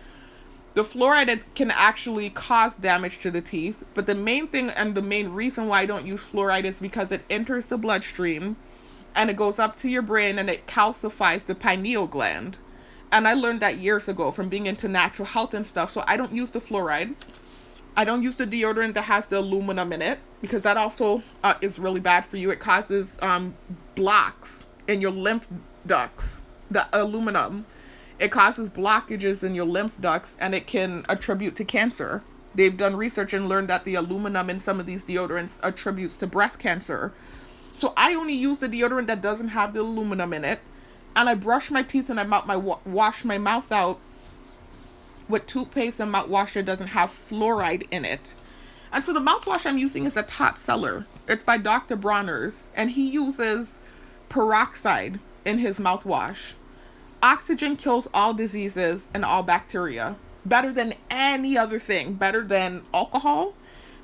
A: The fluoride can actually cause damage to the teeth. But the main thing and the main reason why I don't use fluoride is because it enters the bloodstream and it goes up to your brain and it calcifies the pineal gland. And I learned that years ago from being into natural health and stuff. So I don't use the fluoride. I don't use the deodorant that has the aluminum in it because that also is really bad for you. It causes blocks in your lymph ducts, the aluminum. It causes blockages in your lymph ducts and it can attribute to cancer. They've done research and learned that the aluminum in some of these deodorants attributes to breast cancer. So I only use the deodorant that doesn't have the aluminum in it. And I brush my teeth and I wash my mouth out with toothpaste and mouthwash that doesn't have fluoride in it. And so the mouthwash I'm using is a top seller. It's by Dr. Bronner's, and he uses peroxide in his mouthwash. Oxygen kills all diseases and all bacteria. Better than any other thing. Better than alcohol.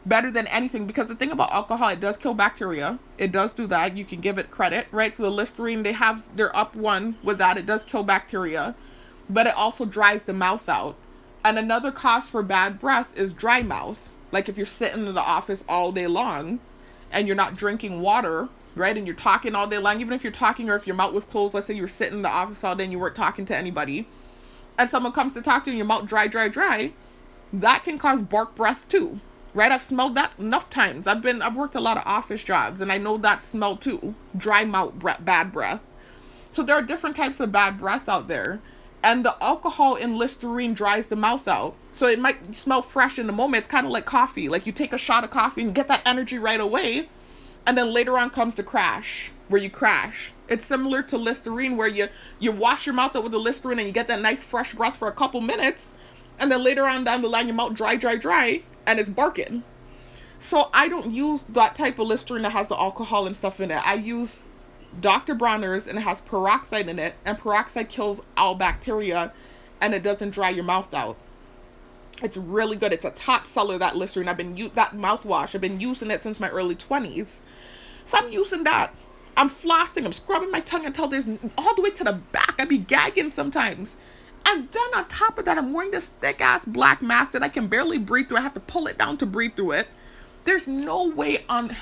A: Better than anything. Because the thing about alcohol, it does kill bacteria. It does do that. You can give it credit, right? So the Listerine, they're up one with that. It does kill bacteria. But it also dries the mouth out. And another cause for bad breath is dry mouth. Like if you're sitting in the office all day long and you're not drinking water, right? And you're talking all day long, even if you're talking or if your mouth was closed, let's say you were sitting in the office all day and you weren't talking to anybody, and someone comes to talk to you and your mouth dry, that can cause bark breath too, right? I've smelled that enough times. I've worked a lot of office jobs and I know that smell too. Dry mouth, bad breath. So there are different types of bad breath out there. And the alcohol in Listerine dries the mouth out. So it might smell fresh in the moment. It's kind of like coffee. Like you take a shot of coffee and get that energy right away. And then later on comes the crash, where you crash. It's similar to Listerine, where you wash your mouth out with the Listerine and you get that nice fresh breath for a couple minutes. And then later on down the line, your mouth dry, and it's barking. So I don't use that type of Listerine that has the alcohol and stuff in it. I use Dr. Bronner's, and it has peroxide in it, and peroxide kills all bacteria, and it doesn't dry your mouth out. It's really good. It's a top seller, that Listerine. That mouthwash. I've been using it since my early 20s. So I'm using that. I'm flossing. I'm scrubbing my tongue until there's all the way to the back. I be gagging sometimes. And then on top of that, I'm wearing this thick ass black mask that I can barely breathe through. I have to pull it down to breathe through it. There's no way on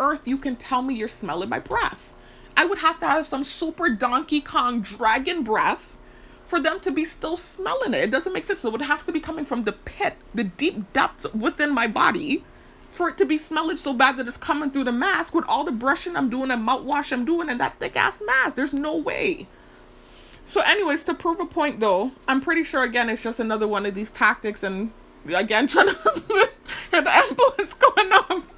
A: earth you can tell me you're smelling my breath. I would have to have some super Donkey Kong dragon breath for them to be still smelling it. It doesn't make sense. So it would have to be coming from the pit, the deep depths within my body, for it to be smelling so bad that it's coming through the mask with all the brushing I'm doing and mouthwash I'm doing and that thick ass mask. There's no way. So anyways, to prove a point though, I'm pretty sure again it's just another one of these tactics, and again trying to hear the ambulance going off.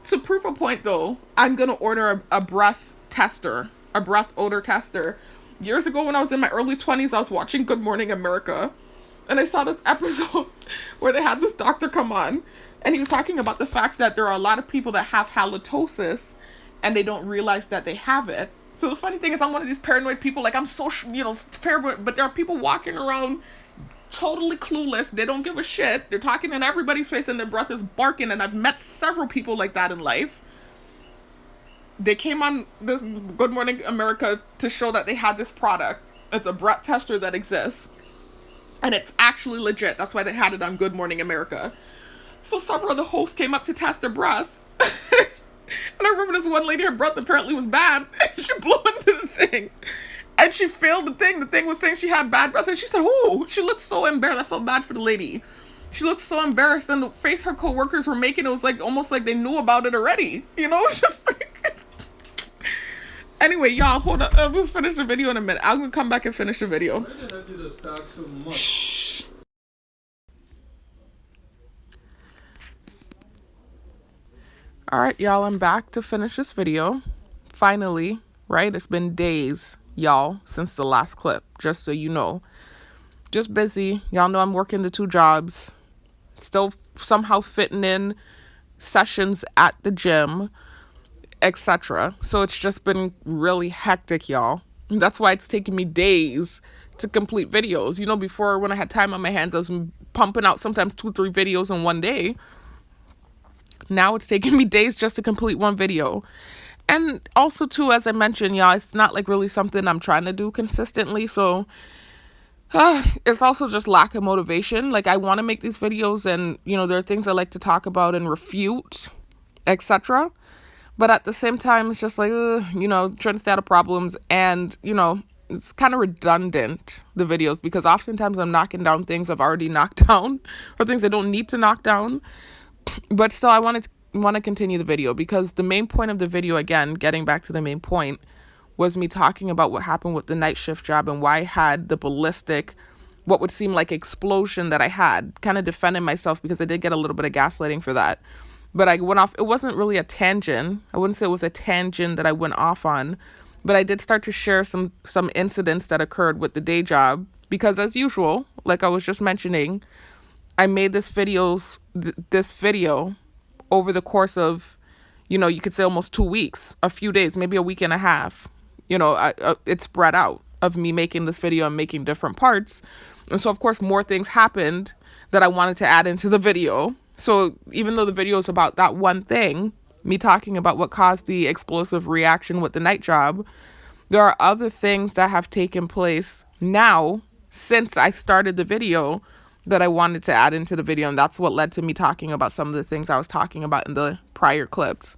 A: To prove a point though, I'm going to order a breath tester, a breath odor tester. Years ago when I was in my early 20s, I was watching Good Morning America, and I saw this episode where they had this doctor come on, and he was talking about the fact that there are a lot of people that have halitosis and they don't realize that they have it. So the funny thing is, I'm one of these paranoid people, like I'm so, paranoid, but there are people walking around totally clueless. They don't give a shit. They're talking in everybody's face and their breath is barking, and I've met several people like that in life. They came on this Good Morning America to show that they had this product. It's a breath tester that exists, and it's actually legit. That's why they had it on Good Morning America. So several of the hosts came up to test their breath. And I remember this one lady, her breath apparently was bad. She blew into the thing. And she failed the thing. The thing was saying she had bad breath. And she said, "Ooh," she looked so embarrassed. I felt bad for the lady. She looked so embarrassed. And the face her coworkers were making, it was like almost like they knew about it already. You know? It's just like... Anyway, y'all, hold on. We'll finish the video in a minute. I'm going to come back and finish the video.
B: Why did I do the stock so much?
A: Shh. Alright, y'all, I'm back to finish this video. Finally, right? It's been days, y'all, since the last clip, just so you know. Just busy. Y'all know I'm working the 2 jobs. Still somehow fitting in sessions at the gym, etc. So it's just been really hectic, y'all. That's why it's taking me days to complete videos. You know, before when I had time on my hands, I was pumping out sometimes 2-3 videos in one day. Now it's taking me days just to complete one video. And also too, as I mentioned, y'all, it's not like really something I'm trying to do consistently. So it's also just lack of motivation. Like I want to make these videos, and you know, there are things I like to talk about and refute, etc. But at the same time, it's just like, you know, trying to stay out of problems. And, you know, it's kind of redundant, the videos, because oftentimes I'm knocking down things I've already knocked down or things I don't need to knock down. But still, I want to continue the video, because the main point of the video, again, getting back to the main point, was me talking about what happened with the night shift job and why I had the ballistic, what would seem like explosion that I had, kind of defending myself because I did get a little bit of gaslighting for that. But I went off, it wasn't really a tangent. I wouldn't say it was a tangent that I went off on, but I did start to share some incidents that occurred with the day job because as usual, like I was just mentioning, I made this video over the course of, you could say almost 2 weeks, a few days, maybe a week and a half. It's spread out of me making this video and making different parts. And so, of course, more things happened that I wanted to add into the video. So even though the video is about that one thing, me talking about what caused the explosive reaction with the night job, there are other things that have taken place now since I started the video that I wanted to add into the video. And that's what led to me talking about some of the things I was talking about in the prior clips.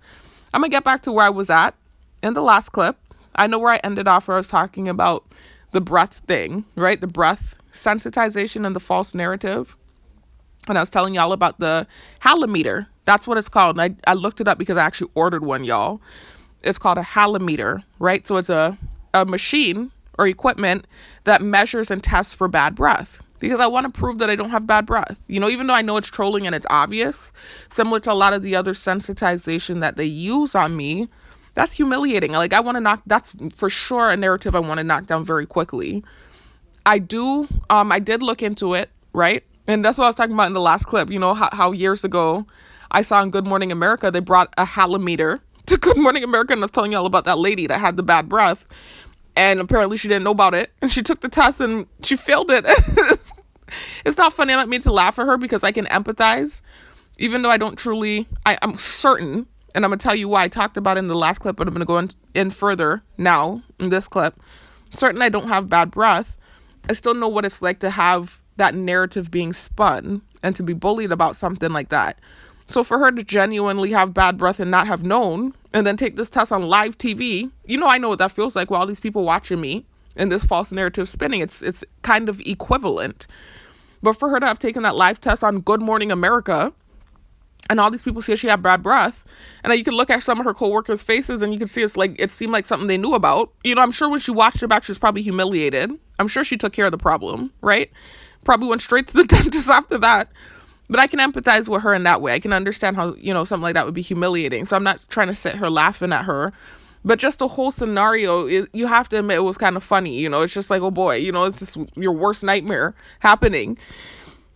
A: I'm going to get back to where I was at in the last clip. I know where I ended off, where I was talking about the breath thing, right? The breath sensitization and the false narrative. And I was telling y'all about the halometer. That's what it's called. And I looked it up because I actually ordered one, y'all. It's called a halometer, right? So it's a machine or equipment that measures and tests for bad breath, because I want to prove that I don't have bad breath. Even though I know it's trolling and it's obvious, similar to a lot of the other sensitization that they use on me, that's humiliating. Like, that's for sure a narrative I want to knock down very quickly. I did look into it, right? And that's what I was talking about in the last clip. How years ago I saw in Good Morning America, they brought a halometer to Good Morning America, and I was telling y'all about that lady that had the bad breath. And apparently she didn't know about it. And she took the test and she failed it. It's not funny. I don't mean to laugh at her, because I can empathize, even though I don't truly, I'm certain. And I'm going to tell you why. I talked about it in the last clip, but I'm going to go in further now in this clip. Certain I don't have bad breath. I still know what it's like to have that narrative being spun and to be bullied about something like that. So for her to genuinely have bad breath and not have known, and then take this test on live TV, I know what that feels like with all these people watching me and this false narrative spinning. It's kind of equivalent. But for her to have taken that live test on Good Morning America, and all these people say she had bad breath, and then you can look at some of her coworkers' faces and you can see it seemed like something they knew about. I'm sure when she watched it back, she was probably humiliated. I'm sure she took care of the problem, right? Probably went straight to the dentist after that. But I can empathize with her in that way. I can understand how, something like that would be humiliating. So I'm not trying to sit here laughing at her. But just the whole scenario, you have to admit it was kind of funny. It's just like, oh boy, it's just your worst nightmare happening.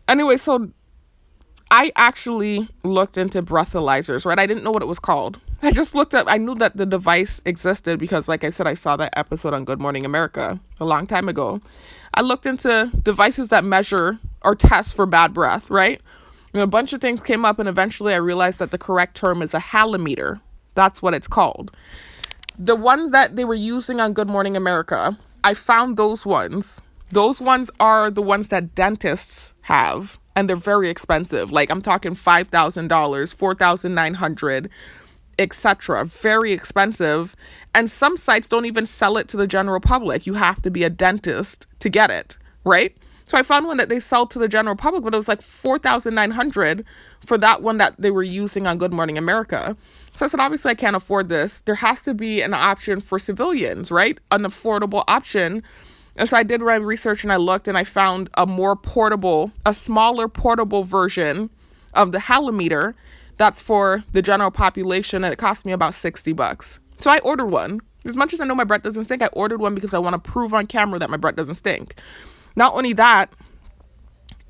A: Anyway, so I actually looked into breathalyzers, right? I didn't know what it was called. I just looked up, I knew that the device existed because, like I said, I saw that episode on Good Morning America a long time ago. I looked into devices that measure or test for bad breath, right? And a bunch of things came up, and eventually I realized that the correct term is a halometer. That's what it's called. The ones that they were using on Good Morning America, I found those ones. Those ones are the ones that dentists have, and they're very expensive. Like, I'm talking $5,000, $4,900, etc. Very expensive. And some sites don't even sell it to the general public. You have to be a dentist to get it, right? So I found one that they sell to the general public, but it was like $4,900 for that one that they were using on Good Morning America. So I said, obviously I can't afford this. There has to be an option for civilians, right? An affordable option. And so I did my research and I looked and I found a smaller portable version of the halometer that's for the general population, and it cost me about $60. So I ordered one. As much as I know my breath doesn't stink, I ordered one because I want to prove on camera that my breath doesn't stink. Not only that,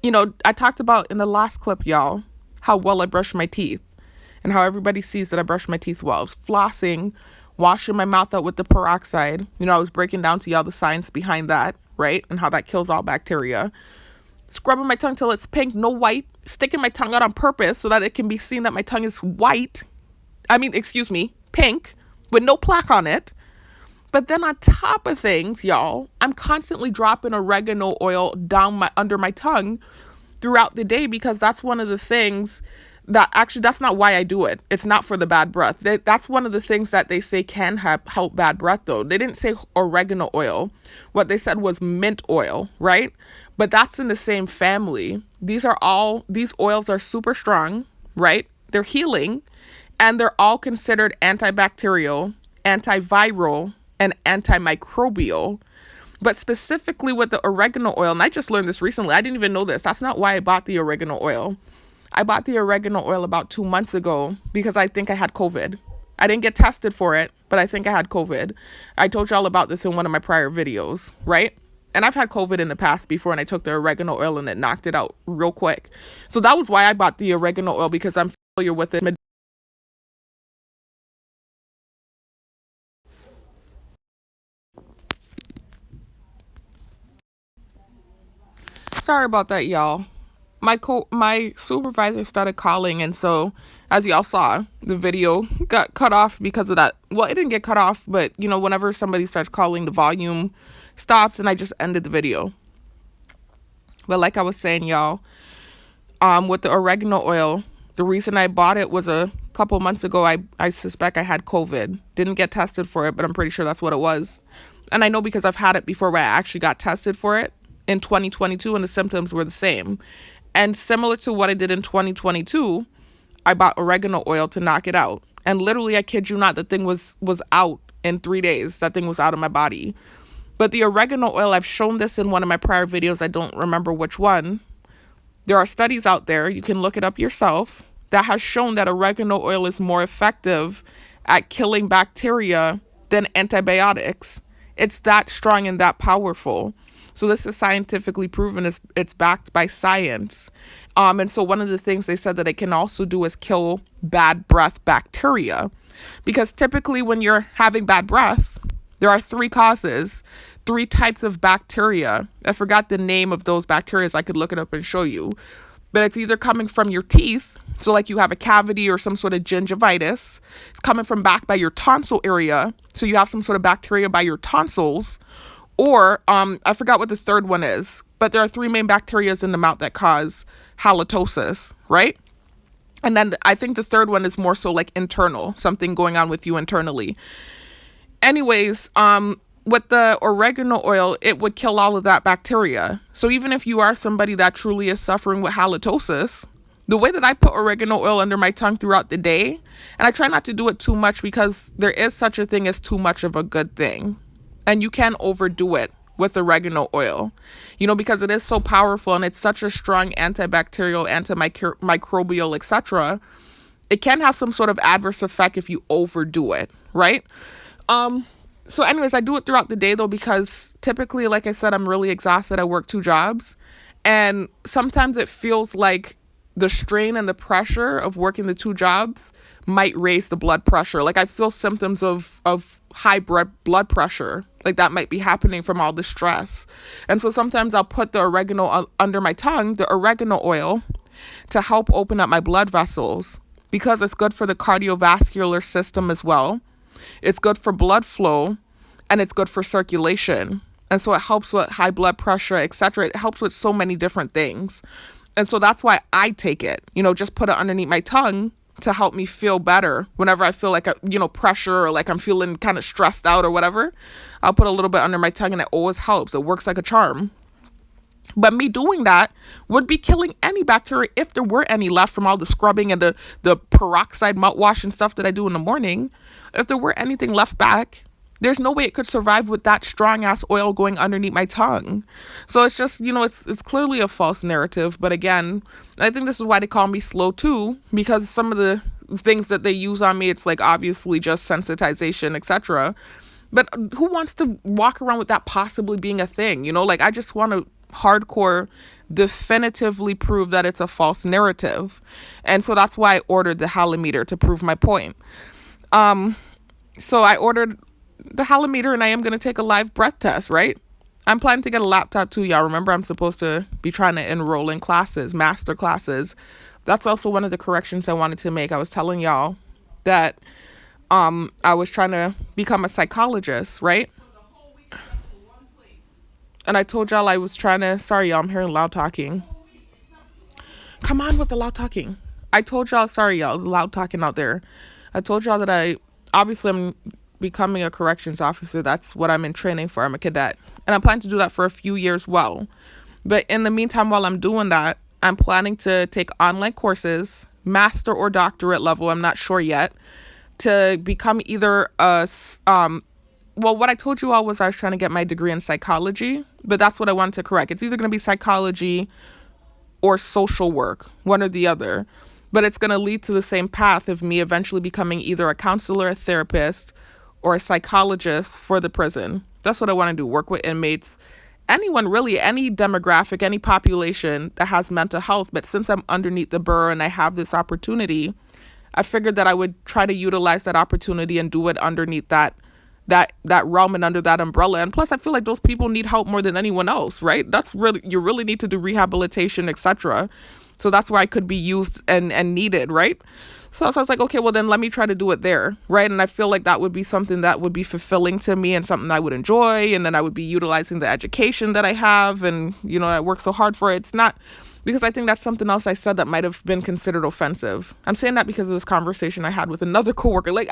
A: I talked about in the last clip, y'all, how well I brush my teeth and how everybody sees that I brush my teeth well. I was flossing, washing my mouth out with the peroxide. I was breaking down to y'all the science behind that, right? And how that kills all bacteria. Scrubbing my tongue till it's pink, no white. Sticking my tongue out on purpose so that it can be seen that my tongue is pink, with no plaque on it. But then on top of things, y'all, I'm constantly dropping oregano oil down under my tongue throughout the day, because that's one of the things that actually, that's not why I do it. It's not for the bad breath. That's one of the things that they say can help bad breath, though. They didn't say oregano oil. What they said was mint oil, right? But that's in the same family. These oils are super strong, right? They're healing, and they're all considered antibacterial, antiviral, and antimicrobial. But specifically with the oregano oil, and I just learned this recently. I didn't even know this. That's not why I bought the oregano oil. I bought the oregano oil about 2 months ago because I think I had COVID. I didn't get tested for it, but I think I had COVID. I told y'all about this in one of my prior videos, right? And I've had COVID in the past before, and I took the oregano oil and it knocked it out real quick. So that was why I bought the oregano oil, because I'm familiar with it. Sorry about that, y'all. My supervisor started calling, and so as y'all saw, the video got cut off because of that. Well, it didn't get cut off, but you know, whenever somebody starts calling, the volume stops, and I just ended the video. But like I was saying, y'all, with the oregano oil, the reason I bought it was a couple months ago. I suspect I had COVID. Didn't get tested for it, but I'm pretty sure that's what it was. And I know because I've had it before where I actually got tested for it in 2022, and the symptoms were the same. And similar to what I did in 2022, I bought oregano oil to knock it out. And literally, I kid you not, the thing was out in 3 days. That thing was out of my body. But the oregano oil, I've shown this in one of my prior videos. I don't remember which one. There are studies out there, you can look it up yourself, that has shown that oregano oil is more effective at killing bacteria than antibiotics. It's that strong and that powerful. So this is scientifically proven. It's backed by science. And so one of the things they said that it can also do is kill bad breath bacteria. Because typically when you're having bad breath, there are 3 causes, 3 types of bacteria. I forgot the name of those bacteria. I could look it up and show you. But it's either coming from your teeth, so like you have a cavity or some sort of gingivitis. It's coming from back by your tonsil area, so you have some sort of bacteria by your tonsils. Or I forgot what the third one is, but there are 3 main bacteria in the mouth that cause halitosis, right? And then I think the third one is more so like internal, something going on with you internally. Anyways, with the oregano oil, it would kill all of that bacteria. So even if you are somebody that truly is suffering with halitosis, the way that I put oregano oil under my tongue throughout the day, and I try not to do it too much because there is such a thing as too much of a good thing. And you can overdo it with oregano oil, you know, because it is so powerful and it's such a strong antibacterial, antimicrobial, etc. It can have some sort of adverse effect if you overdo it, right? So anyways, I do it throughout the day though, because typically, like I said, I'm really exhausted. I work 2 jobs, and sometimes it feels like the strain and the pressure of working the 2 jobs might raise the blood pressure. Like I feel symptoms of high blood pressure, like that might be happening from all the stress. And so sometimes I'll put the oregano under my tongue, the oregano oil, to help open up my blood vessels, because it's good for the cardiovascular system as well. It's good for blood flow, and it's good for circulation. And so it helps with high blood pressure, etc. It helps with so many different things. And so that's why I take it, you know, just put it underneath my tongue to help me feel better whenever I feel like, pressure, or like I'm feeling kind of stressed out or whatever. I'll put a little bit under my tongue, and it always helps. It works like a charm. But me doing that would be killing any bacteria if there were any left from all the scrubbing and the peroxide mouthwash and stuff that I do in the morning. If there were anything left back, there's no way it could survive with that strong ass oil going underneath my tongue. So it's just, it's clearly a false narrative. But again, I think this is why they call me slow too, because some of the things that they use on me, it's like obviously just sensitization, etc. But who wants to walk around with that possibly being a thing? Like I just want to hardcore definitively prove that it's a false narrative. And so that's why I ordered the halometer, to prove my point. So I ordered the halometer, and I am going to take a live breath test, right? I'm planning to get a laptop too, y'all. Remember, I'm supposed to be trying to enroll in classes, master classes. That's also one of the corrections I wanted to make. I was telling y'all that I was trying to become a psychologist, right? And I told y'all I was trying to, sorry y'all, I'm hearing loud talking. Come on with the loud talking. I told y'all, sorry y'all, the loud talking out there. I told y'all that I'm becoming a corrections officer. That's what I'm in training for. I'm a cadet. And I'm planning to do that for a few years well. But in the meantime, while I'm doing that, I'm planning to take online courses, master or doctorate level, I'm not sure yet, to become either what I told you all was I was trying to get my degree in psychology, but that's what I wanted to correct. It's either going to be psychology or social work, one or the other. But it's going to lead to the same path of me eventually becoming either a counselor, a therapist, or a psychologist for the prison. That's what I want to do, work with inmates anyone really, any demographic, any population that has mental health. But since I'm underneath the burr and I have this opportunity, I figured that I would try to utilize that opportunity and do it underneath that realm and under that umbrella. And plus, I feel like those people need help more than anyone else, right? That's really, you really need to do rehabilitation, etc. So that's where I could be used and needed, right? So I was like, okay, well then let me try to do it there, right? And I feel like that would be something that would be fulfilling to me and something I would enjoy, and then I would be utilizing the education that I have and, you know, I work so hard for it. It's not because I think that's something else I said that might have been considered offensive. I'm saying that because of this conversation I had with another coworker. Like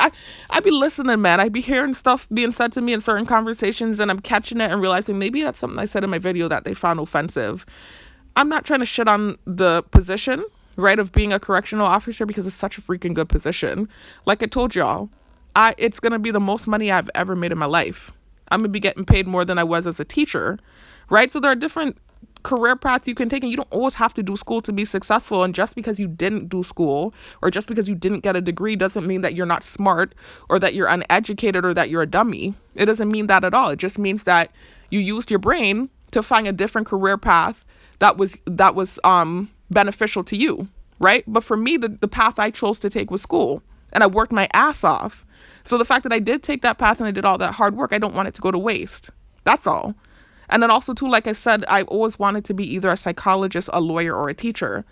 A: I be listening, man. I be hearing stuff being said to me in certain conversations, and I'm catching it and realizing maybe that's something I said in my video that they found offensive. I'm not trying to shit on the position, right, of being a correctional officer, because it's such a freaking good position. Like I told y'all, it's going to be the most money I've ever made in my life. I'm going to be getting paid more than I was as a teacher, right? So there are different career paths you can take, and you don't always have to do school to be successful. And just because you didn't do school or just because you didn't get a degree doesn't mean that you're not smart or that you're uneducated or that you're a dummy. It doesn't mean that at all. It just means that you used your brain to find a different career path that was beneficial to you, right? But for me, the path I chose to take was school, and I worked my ass off. So the fact that I did take that path and I did all that hard work, I don't want it to go to waste. That's all. And then also too, like I said, I always wanted to be either a psychologist, a lawyer, or a teacher.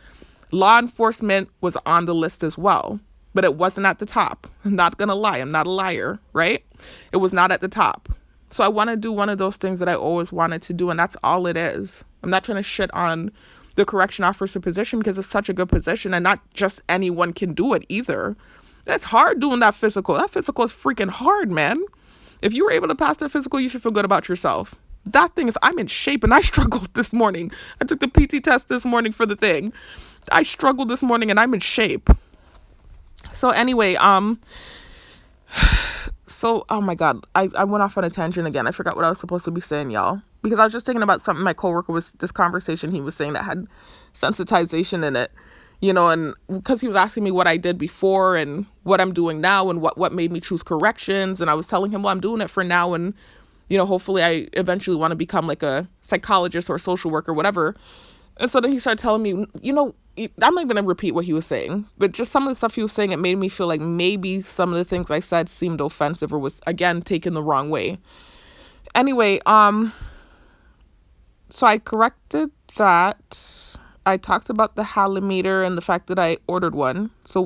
A: Law enforcement was on the list as well, but it wasn't at the top. I'm not gonna lie, I'm not a liar, right? It was not at the top. So I want to do one of those things that I always wanted to do, and that's all it is. I'm not trying to shit on the correction officer position because it's such a good position, and not just anyone can do it either. It's hard doing that physical. That physical is freaking hard, man. If you were able to pass that physical, you should feel good about yourself. That thing is, I'm in shape, and I struggled this morning. I took the PT test this morning for the thing. I struggled this morning, and I'm in shape. So anyway, so, oh my God, I went off on a tangent again. I forgot what I was supposed to be saying, y'all. Because I was just thinking about something my coworker was, this conversation he was saying that had sensitization in it, you know, and because he was asking me what I did before and what I'm doing now and what made me choose corrections. And I was telling him, well, I'm doing it for now. And, you know, hopefully I eventually want to become like a psychologist or a social worker, whatever. And so then he started telling me, you know, I'm not going to repeat what he was saying, but just some of the stuff he was saying, it made me feel like maybe some of the things I said seemed offensive or was, again, taken the wrong way. Anyway, so I corrected that. I talked about the halometer and the fact that I ordered one. So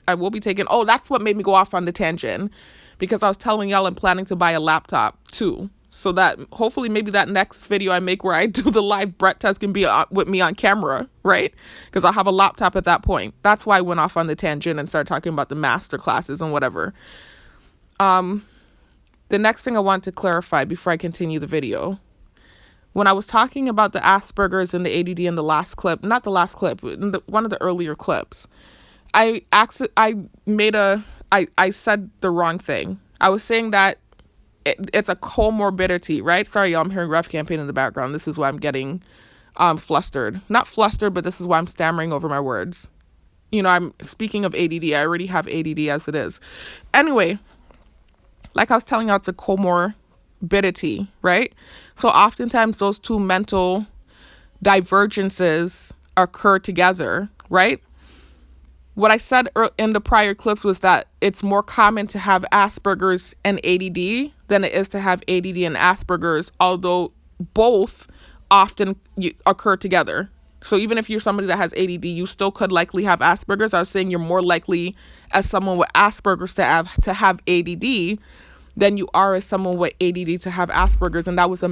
A: I will be taking, oh, that's what made me go off on the tangent, because I was telling y'all I'm planning to buy a laptop too. So that hopefully maybe that next video I make where I do the live breath test can be with me on camera, right? Because I'll have a laptop at that point. That's why I went off on the tangent and started talking about the master classes and whatever. The next thing I want to clarify before I continue the video, when I was talking about the Asperger's and the ADD in the last clip, not the last clip, in one of the earlier clips, I said the wrong thing. I was saying that it's a comorbidity, right? Sorry, y'all, I'm hearing Ref Campaign in the background. This is why I'm getting flustered. Not flustered, but this is why I'm stammering over my words. You know, I'm speaking of ADD. I already have ADD as it is. Anyway, like I was telling y'all, it's a comorbidity, right? So oftentimes those two mental divergences occur together, right? What I said in the prior clips was that it's more common to have Asperger's and ADD than it is to have ADD and Asperger's, although both often occur together. So even if you're somebody that has ADD, you still could likely have Asperger's. I was saying you're more likely as someone with Asperger's to have ADD than you are as someone with ADD to have Asperger's. And that was I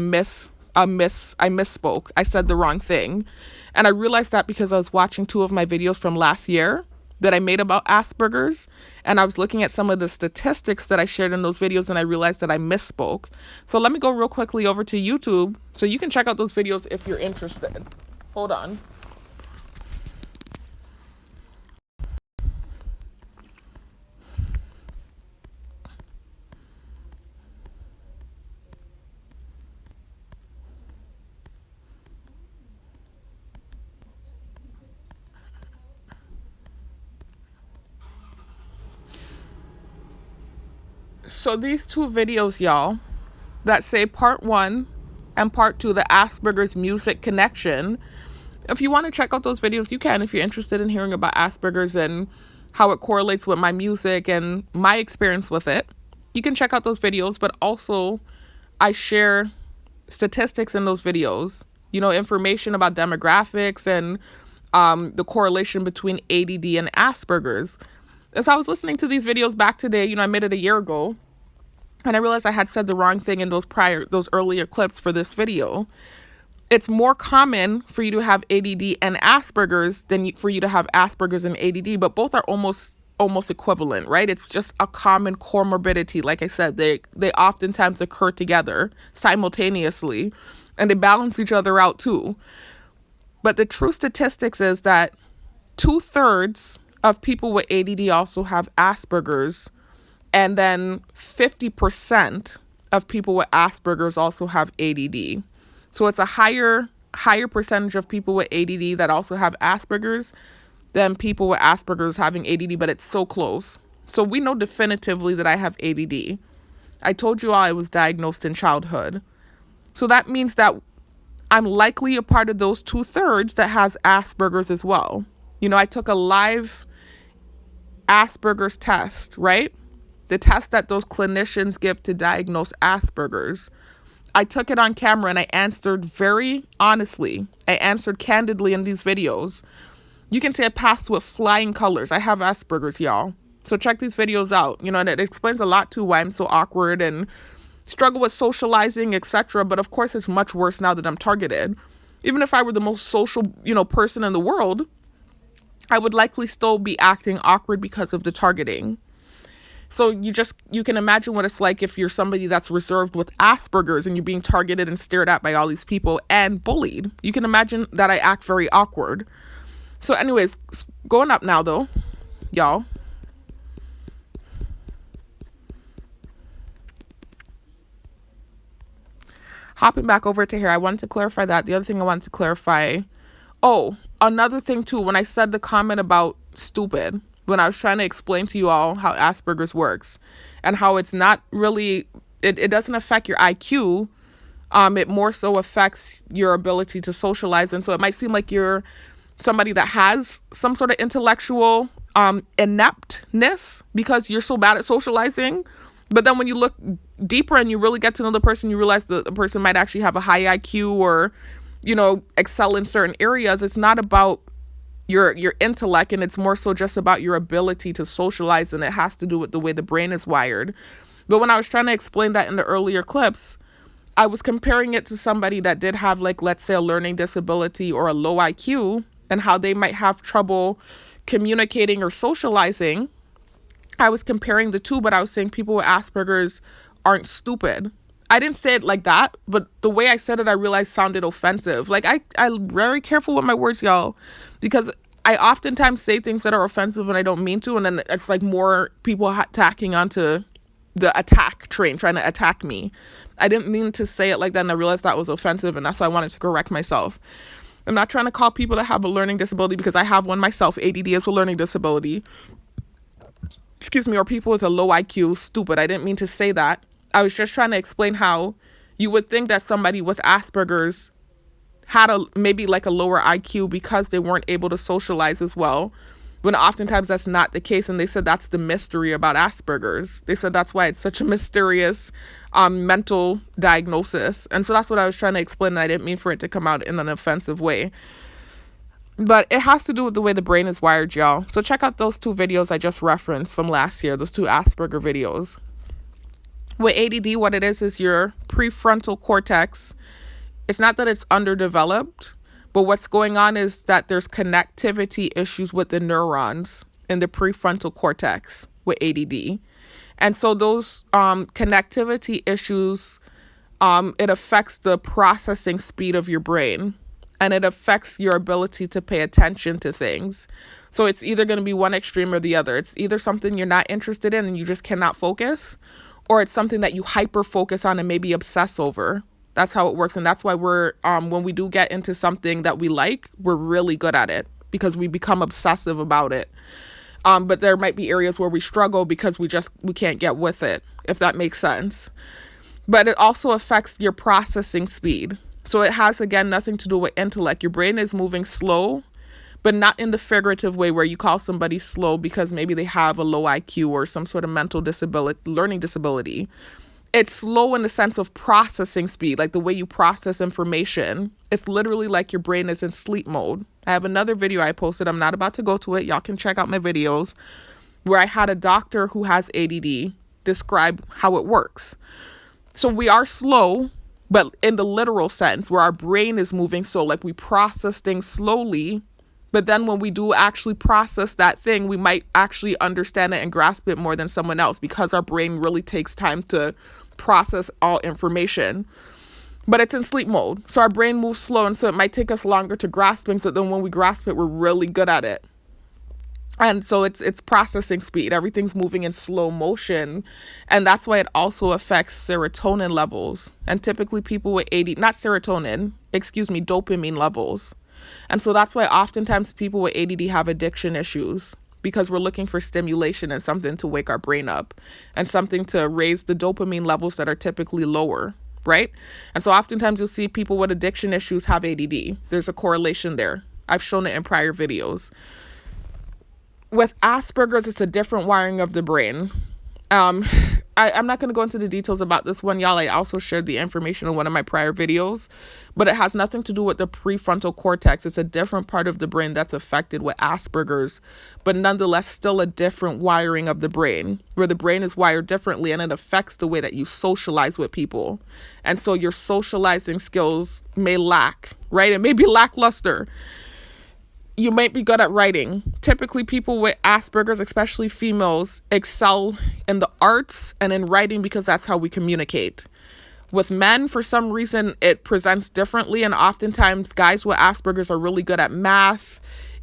A: misspoke. I said the wrong thing. And I realized that because I was watching 2 of my videos from last year that I made about Asperger's, and I was looking at some of the statistics that I shared in those videos, and I realized that I misspoke. So let me go real quickly over to YouTube so you can check out those videos if you're interested. Hold on. So these 2 videos, y'all, that say part 1, and part 2, the Asperger's music connection. If you want to check out those videos, you can, if you're interested in hearing about Asperger's and how it correlates with my music and my experience with it. You can check out those videos, but also I share statistics in those videos, information about demographics and the correlation between ADD and Asperger's. And so I was listening to these videos back today, I made it a year ago, and I realized I had said the wrong thing in those earlier clips for this video. It's more common for you to have ADD and Asperger's than for you to have Asperger's and ADD, but both are almost equivalent, right? It's just a common comorbidity. Like I said, they oftentimes occur together simultaneously, and they balance each other out too. But the true statistics is that 2/3 of people with ADD also have Asperger's, and then 50% of people with Asperger's also have ADD. So it's a higher percentage of people with ADD that also have Asperger's than people with Asperger's having ADD, but it's so close. So we know definitively that I have ADD. I told you all I was diagnosed in childhood. So that means that I'm likely a part of those 2/3 that has Asperger's as well. I took a live Asperger's test, right? The test that those clinicians give to diagnose Asperger's. I took it on camera and I answered very honestly. I answered candidly in these videos. You can say I passed with flying colors. I have Asperger's, y'all. So check these videos out. And it explains a lot too why I'm so awkward and struggle with socializing, etc. But of course, it's much worse now that I'm targeted. Even if I were the most social, person in the world, I would likely still be acting awkward because of the targeting. So you can imagine what it's like if you're somebody that's reserved with Asperger's and you're being targeted and stared at by all these people and bullied. You can imagine that I act very awkward. So anyways, going up now though, y'all. Hopping back over to here, I wanted to clarify that. The other thing I wanted to clarify, another thing too, when I said the comment about stupid, when I was trying to explain to you all how Asperger's works and how it's not really, it doesn't affect your IQ. It more so affects your ability to socialize. And so it might seem like you're somebody that has some sort of intellectual ineptness because you're so bad at socializing. But then when you look deeper and you really get to know the person, you realize that the person might actually have a high IQ or, excel in certain areas. It's not about your intellect, and it's more so just about your ability to socialize, and it has to do with the way the brain is wired. But when I was trying to explain that in the earlier clips, I was comparing it to somebody that did have, like, let's say a learning disability or a low IQ, and how they might have trouble communicating or socializing. I was comparing the two, but I was saying people with Asperger's aren't stupid. I didn't say it like that, but the way I said it, I realized sounded offensive. Like, I'm very careful with my words, y'all, because I oftentimes say things that are offensive and I don't mean to, and then it's like more people tacking onto the attack train, trying to attack me. I didn't mean to say it like that, and I realized that was offensive, and that's why I wanted to correct myself. I'm not trying to call people that have a learning disability, because I have one myself. ADD is a learning disability. Or people with a low IQ stupid. I didn't mean to say that. I was just trying to explain how you would think that somebody with Asperger's had maybe like a lower IQ because they weren't able to socialize as well, when oftentimes that's not the case. And they said that's the mystery about Asperger's. They said that's why it's such a mysterious mental diagnosis. And so that's what I was trying to explain, and I didn't mean for it to come out in an offensive way. But it has to do with the way the brain is wired, y'all. So check out those 2 videos I just referenced from last year, those 2 Asperger videos. With ADD, what it is your prefrontal cortex. It's not that it's underdeveloped, but what's going on is that there's connectivity issues with the neurons in the prefrontal cortex with ADD. And so those connectivity issues, it affects the processing speed of your brain, and it affects your ability to pay attention to things. So it's either going to be one extreme or the other. It's either something you're not interested in and you just cannot focus, or it's something that you hyper focus on and maybe obsess over. That's how it works. And that's why we're, when we do get into something that we like, we're really good at it because we become obsessive about it. But there might be areas where we struggle because we can't get with it, if that makes sense. but it also affects your processing speed. So it has, again, nothing to do with intellect. Your brain is moving slow, but not in the figurative way where you call somebody slow because maybe they have a low IQ or some sort of mental disability, learning disability. It's slow in the sense of processing speed, like the way you process information. It's literally like your brain is in sleep mode. I have another video I posted. I'm not about to go to it. Y'all can check out my videos where I had a doctor who has ADD describe how it works. So we are slow, but in the literal sense where our brain is moving slow, like we process things slowly. But then when we do actually process that thing, we might actually understand it and grasp it more than someone else because our brain really takes time to process all information. But it's in sleep mode. So our brain moves slow, and so it might take us longer to grasp things, but then when we grasp it, we're really good at it. And so it's processing speed. Everything's moving in slow motion. And that's why it also affects serotonin levels. And typically people with dopamine levels. And so that's why oftentimes people with ADD have addiction issues, because we're looking for stimulation and something to wake our brain up and something to raise the dopamine levels that are typically lower, right? And so oftentimes you'll see people with addiction issues have ADD. There's a correlation there. I've shown it in prior videos. With Asperger's, it's a different wiring of the brain. I'm not going to go into the details about this one, y'all. I also shared the information in one of my prior videos, but it has nothing to do with the prefrontal cortex. It's a different part of the brain that's affected with Asperger's, but nonetheless still a different wiring of the brain, where the brain is wired differently and it affects the way that you socialize with people. And so your socializing skills may lack, right? It may be lackluster. You might be good at writing. Typically, people with Asperger's, especially females, excel in the arts and in writing because that's how we communicate. With men, for some reason, it presents differently, and oftentimes guys with Asperger's are really good at math,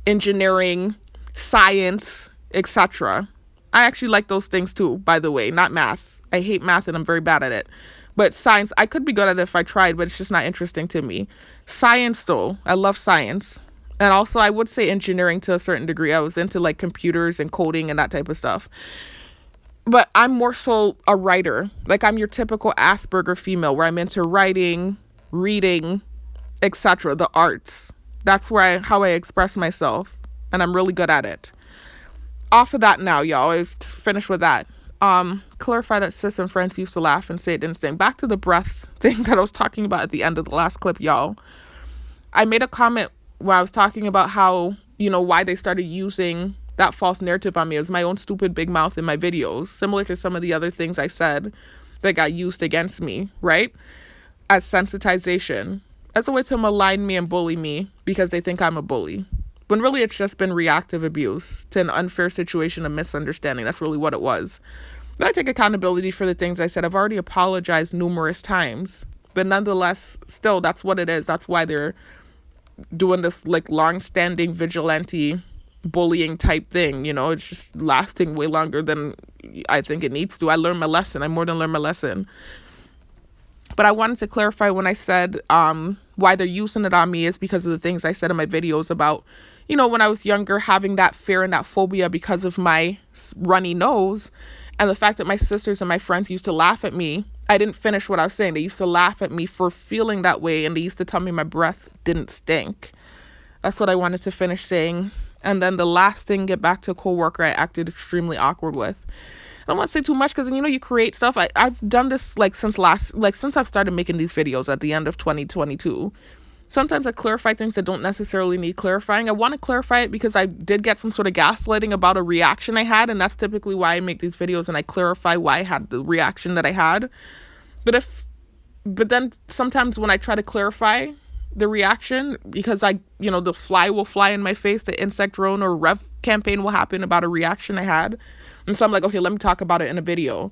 A: engineering, science, etc. I actually like those things too, by the way, not math. I hate math and I'm very bad at it. But science, I could be good at it if I tried, but it's just not interesting to me. Science, though, I love science. And also, I would say engineering to a certain degree. I was into like computers and coding and that type of stuff. But I'm more so a writer. Like I'm your typical Asperger female where I'm into writing, reading, etc. The arts. That's how I express myself. And I'm really good at it. Off of that now, y'all. I was finished with that. Clarify that sis and friends used to laugh and say it didn't sting. Back to the breath thing that I was talking about at the end of the last clip, y'all. I made a comment where I was talking about how, why they started using that false narrative on me as my own stupid big mouth in my videos, similar to some of the other things I said that got used against me, right? As sensitization, as a way to malign me and bully me because they think I'm a bully. When really it's just been reactive abuse to an unfair situation, a misunderstanding. That's really what it was. But I take accountability for the things I said. I've already apologized numerous times, but nonetheless, still, that's what it is. That's why they're doing this like long-standing vigilante bullying type thing. It's just lasting way longer than I think it needs to. I learned my lesson. I more than learned my lesson. But I wanted to clarify when I said why they're using it on me is because of the things I said in my videos about, when I was younger, having that fear and that phobia because of my runny nose. And the fact that my sisters and my friends used to laugh at me. I didn't finish what I was saying. They used to laugh at me for feeling that way. And they used to tell me my breath didn't stink. That's what I wanted to finish saying. And then the last thing, get back to a coworker I acted extremely awkward with. I don't want to say too much because, you create stuff. I've done this since I've started making these videos at the end of 2022. Sometimes I clarify things that don't necessarily need clarifying. I want to clarify it because I did get some sort of gaslighting about a reaction I had, and that's typically why I make these videos and I clarify why I had the reaction that I had. But then sometimes when I try to clarify the reaction, because the fly will fly in my face, the insect drone or rev campaign will happen about a reaction I had. And so I'm like, okay, let me talk about it in a video.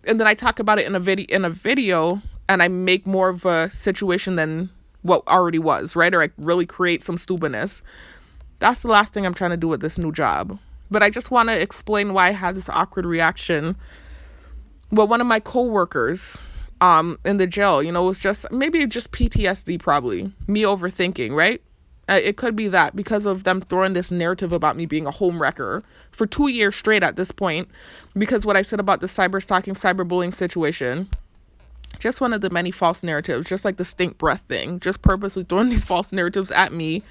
A: And then I talk about it in a video and I make more of a situation than what already was, right? Or I really create some stupidness. That's the last thing I'm trying to do with this new job. But I just want to explain why I had this awkward reaction. Well, one of my coworkers in the jail, it was just PTSD, probably me overthinking, right? It could be that because of them throwing this narrative about me being a home wrecker for 2 years straight at this point, because what I said about the cyberstalking, cyberbullying situation. Just one of the many false narratives, just like the stink breath thing, just purposely throwing these false narratives at me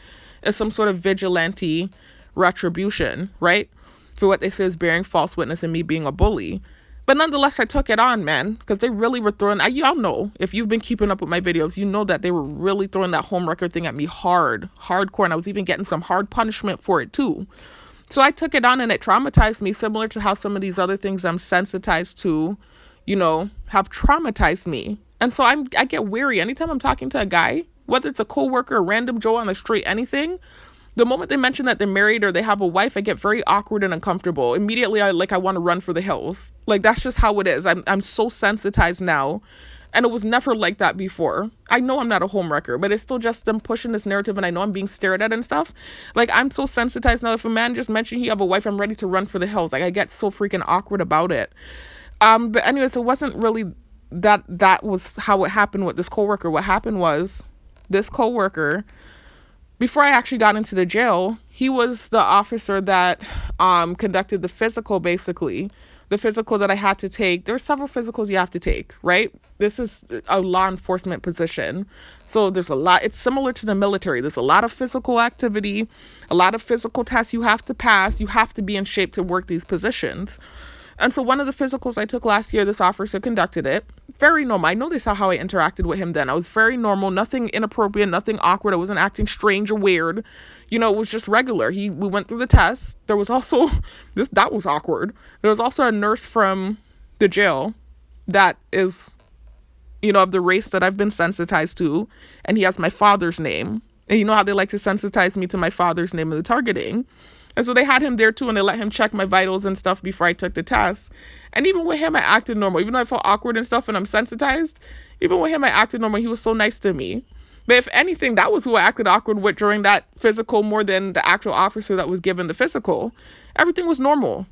A: as some sort of vigilante retribution, right? For what they say is bearing false witness and me being a bully. But nonetheless, I took it on, man, because they really were throwing, y'all know, if you've been keeping up with my videos, you know that they were really throwing that home record thing at me hardcore, and I was even getting some hard punishment for it too. So I took it on and it traumatized me, similar to how some of these other things I'm sensitized to, have traumatized me. And so I get weary anytime I'm talking to a guy, whether it's a coworker, a random Joe on the street, anything. The moment they mention that they're married or they have a wife, I get very awkward and uncomfortable. Immediately, I want to run for the hills. Like, that's just how it is. I'm so sensitized now. And it was never like that before. I know I'm not a homewrecker, but it's still just them pushing this narrative, and I know I'm being stared at and stuff. Like, I'm so sensitized now. If a man just mentioned he have a wife, I'm ready to run for the hills. Like, I get so freaking awkward about it. But anyways, it wasn't really that was how it happened with this coworker. What happened was this coworker, before I actually got into the jail, he was the officer that conducted the physical, basically. The physical that I had to take. There are several physicals you have to take, right? This is a law enforcement position. So there's a lot. It's similar to the military. There's a lot of physical activity, a lot of physical tests you have to pass. You have to be in shape to work these positions. And so one of the physicals I took last year, this officer conducted it. Very normal. I know they saw how I interacted with him then. I was very normal, nothing inappropriate, nothing awkward. I wasn't acting strange or weird. It was just regular. We went through the test. There was also, that was awkward. There was also a nurse from the jail that is, of the race that I've been sensitized to. And he has my father's name. And you know how they like to sensitize me to my father's name in the targeting. And so they had him there too, and they let him check my vitals and stuff before I took the test. And even with him, I acted normal. Even though I felt awkward and stuff and I'm sensitized, even with him, I acted normal. He was so nice to me. But if anything, that was who I acted awkward with during that physical more than the actual officer that was given the physical. Everything was normal,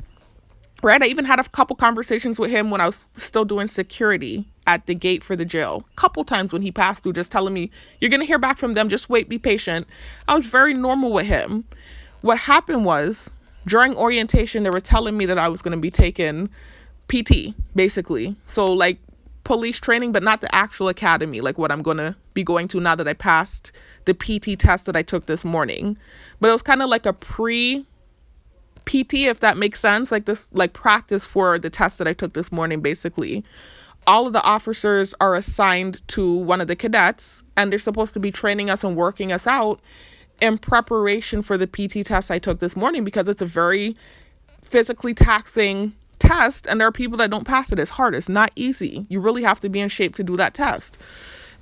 A: right? I even had a couple conversations with him when I was still doing security at the gate for the jail. A couple times when he passed through, just telling me, you're going to hear back from them. Just wait, be patient. I was very normal with him. What happened was, during orientation, they were telling me that I was going to be taking PT, basically. So, like, police training, but not the actual academy, like what I'm going to be going to now that I passed the PT test that I took this morning. But it was kind of like a pre-PT, if that makes sense, like this, like practice for the test that I took this morning, basically. All of the officers are assigned to one of the cadets, and they're supposed to be training us and working us out in preparation for the PT test I took this morning, because it's a very physically taxing test, and there are people that don't pass it. It's hard. It's not easy. You really have to be in shape to do that test.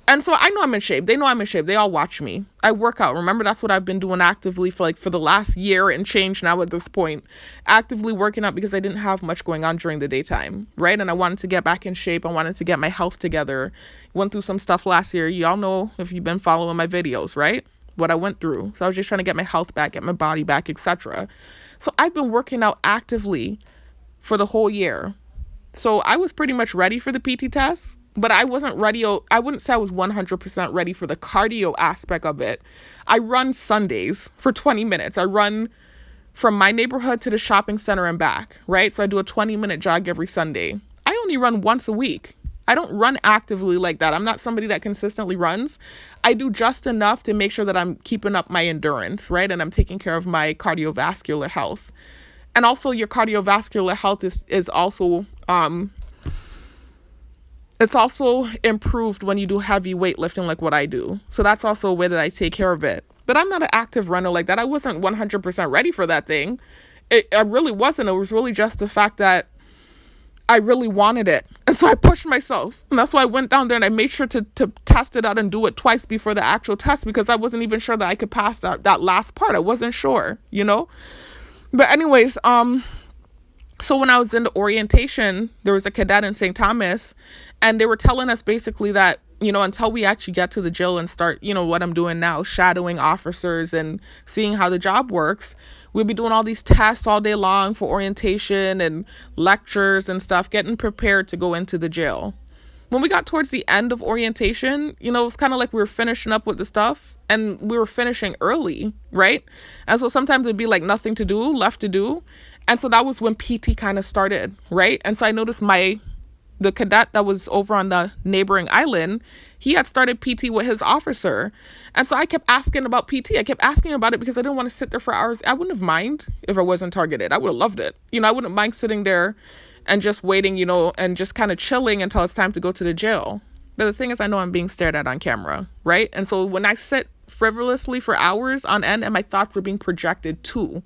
A: And so I know I'm in shape. They know I'm in shape. They all watch me. I work out. Remember, that's what I've been doing actively for the last year and change now at this point. Actively working out because I didn't have much going on during the daytime, right? And I wanted to get back in shape. I wanted to get my health together. Went through some stuff last year. Y'all know if you've been following my videos, right? What I went through. So I was just trying to get my health back, get my body back, etc. So I've been working out actively for the whole year. So I was pretty much ready for the PT test, but I wasn't ready. I wouldn't say I was 100% ready for the cardio aspect of it. I run Sundays for 20 minutes. I run from my neighborhood to the shopping center and back, right? So I do a 20-minute jog every Sunday. I only run once a week. I don't run actively like that. I'm not somebody that consistently runs. I do just enough to make sure that I'm keeping up my endurance, right? And I'm taking care of my cardiovascular health. And also your cardiovascular health is also, it's also improved when you do heavy weightlifting like what I do. So that's also a way that I take care of it. But I'm not an active runner like that. I wasn't 100% ready for that thing. I really wasn't. It was really just the fact that I really wanted it. And so I pushed myself. And that's why I went down there and I made sure to test it out and do it twice before the actual test, because I wasn't even sure that I could pass that last part. I wasn't sure, But anyways, so when I was in the orientation, there was a cadet in St. Thomas, and they were telling us basically that, until we actually get to the jail and start, what I'm doing now, shadowing officers and seeing how the job works, we'll be doing all these tests all day long for orientation and lectures and stuff, getting prepared to go into the jail. When we got towards the end of orientation, it was kind of like we were finishing up with the stuff, and we were finishing early, right? And so sometimes it'd be like nothing to do, left to do. And so that was when PT kind of started, right? And so I noticed my the cadet that was over on the neighboring island, he had started PT with his officer. And so I kept asking about PT. I kept asking about it because I didn't want to sit there for hours. I wouldn't have mind if I wasn't targeted. I would have loved it. I wouldn't mind sitting there and just waiting, and just kind of chilling until it's time to go to the jail. But the thing is, I know I'm being stared at on camera, right? And so when I sit frivolously for hours on end and my thoughts are being projected too,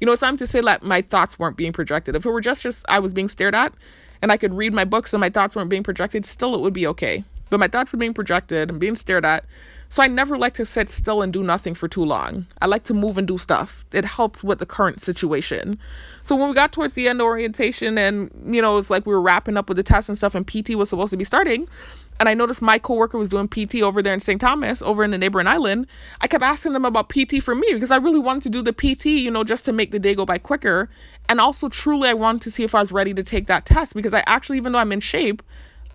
A: it's time to say that my thoughts weren't being projected. If it were just I was being stared at and I could read my books and my thoughts weren't being projected, still it would be okay. But my thoughts were being projected and being stared at. So I never like to sit still and do nothing for too long. I like to move and do stuff. It helps with the current situation. So when we got towards the end of orientation and, it's like we were wrapping up with the tests and stuff and PT was supposed to be starting, and I noticed my coworker was doing PT over there in St. Thomas, over in the neighboring island, I kept asking them about PT for me because I really wanted to do the PT, just to make the day go by quicker. And also, truly, I wanted to see if I was ready to take that test because I actually, even though I'm in shape,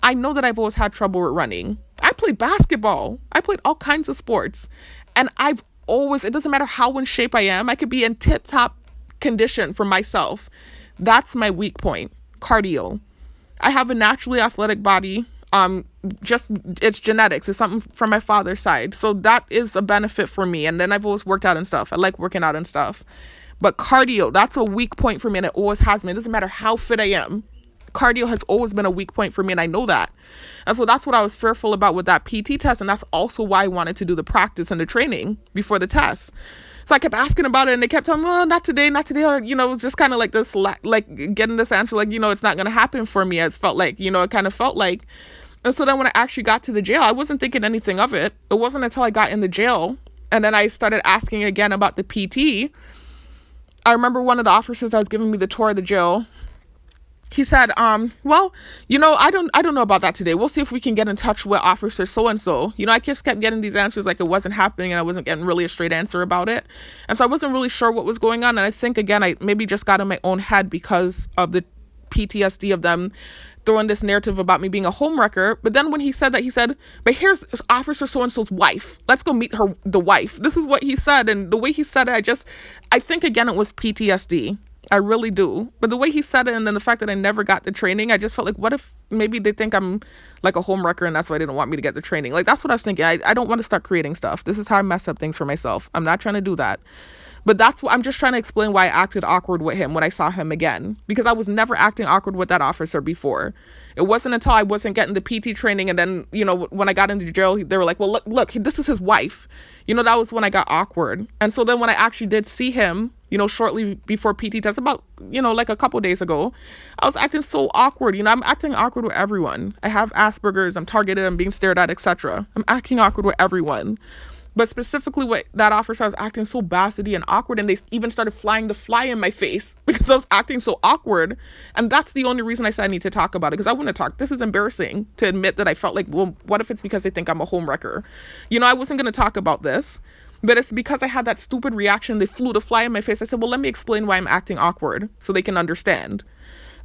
A: I know that I've always had trouble with running. I played basketball. I played all kinds of sports. And it doesn't matter how in shape I am, I could be in tip-top condition for myself. That's my weak point, cardio. I have a naturally athletic body. It's genetics. It's something from my father's side. So that is a benefit for me. And then I've always worked out and stuff. I like working out and stuff. But cardio, that's a weak point for me and it always has been. It doesn't matter how fit I am. Cardio has always been a weak point for me and I know that. And so that's what I was fearful about with that PT test. And that's also why I wanted to do the practice and the training before the test. So I kept asking about it and they kept telling me, not today. Or, it was just kind of like this, like getting this answer, like, it's not going to happen for me. It felt like, it kind of felt like. And so then when I actually got to the jail, I wasn't thinking anything of it. It wasn't until I got in the jail and then I started asking again about the PT. I remember one of the officers that was giving me the tour of the jail. He said, well, I don't know about that today. We'll see if we can get in touch with officer so-and-so. I just kept getting these answers like it wasn't happening and I wasn't getting really a straight answer about it. And so I wasn't really sure what was going on. And I think, again, I maybe just got in my own head because of the PTSD of them throwing this narrative about me being a homewrecker. But then when he said that, he said, but here's officer so-and-so's wife. Let's go meet the wife. This is what he said. And the way he said it, I think, again, it was PTSD. I really do. But the way he said it and then the fact that I never got the training, I just felt like, what if maybe they think I'm like a homewrecker and that's why they didn't want me to get the training? Like, that's what I was thinking. I don't want to start creating stuff. This is how I mess up things for myself. I'm not trying to do that. But that's what I'm just trying to explain why I acted awkward with him when I saw him again, because I was never acting awkward with that officer before. It wasn't until I wasn't getting the PT training and then, when I got into jail, they were like, well, look, this is his wife. That was when I got awkward. And so then when I actually did see him, shortly before PT test, about, like a couple days ago, I was acting so awkward. I'm acting awkward with everyone. I have Asperger's, I'm targeted, I'm being stared at, etc. I'm acting awkward with everyone. But specifically with that officer, I was acting so bastard and awkward, and they even started flying the fly in my face because I was acting so awkward. And that's the only reason I said I need to talk about it, because I wouldn't talk. This is embarrassing to admit that I felt like, well, what if it's because they think I'm a homewrecker? I wasn't going to talk about this, but it's because I had that stupid reaction. They flew the fly in my face. I said, well, let me explain why I'm acting awkward so they can understand.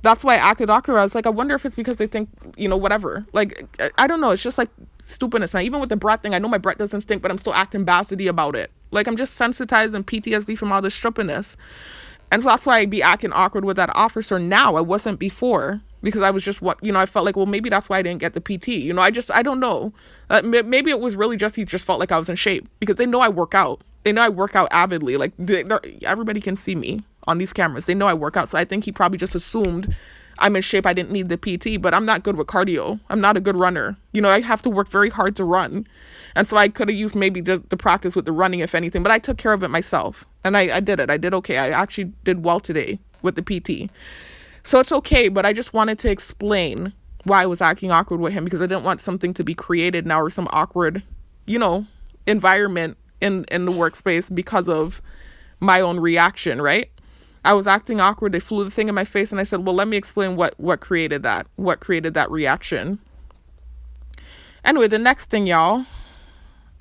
A: That's why I acted awkward. I was like, I wonder if it's because they think, whatever. Like, I don't know. It's just like stupidness. Now, even with the breath thing, I know my breath doesn't stink, but I'm still acting bastardy about it. Like, I'm just sensitized and PTSD from all this stupidness. And so that's why I be acting awkward with that officer now. I wasn't before, because I was just I felt like, well, maybe that's why I didn't get the PT. I don't know. Maybe it was really just, he just felt like I was in shape, because they know I work out. They know I work out avidly. Like, everybody can see me on these cameras. They know I work out. So I think he probably just assumed I'm in shape. I didn't need the PT, but I'm not good with cardio. I'm not a good runner. I have to work very hard to run. And so I could have used maybe just the practice with the running, if anything, but I took care of it myself. And I did it. I did okay. I actually did well today with the PT. So it's okay, but I just wanted to explain why I was acting awkward with him, because I didn't want something to be created now, or some awkward, environment in the workspace because of my own reaction, right? I was acting awkward. They flew the thing in my face and I said, well, let me explain what created that reaction. Anyway, the next thing, y'all.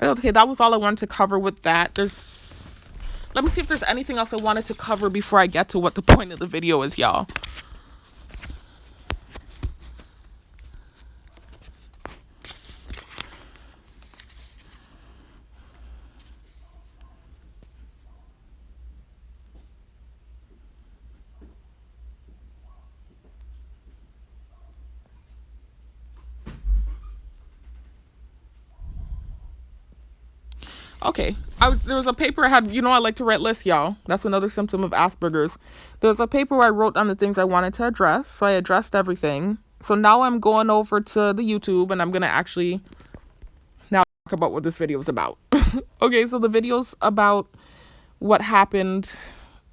A: Okay, that was all I wanted to cover with that. Let me see if there's anything else I wanted to cover before I get to what the point of the video is, y'all. Okay. There was a paper I had, I like to write lists, y'all. That's another symptom of Asperger's. There's a paper where I wrote down the things I wanted to address. So I addressed everything. So now I'm going over to the YouTube and I'm going to actually now talk about what this video is about. Okay, so the video's about what happened.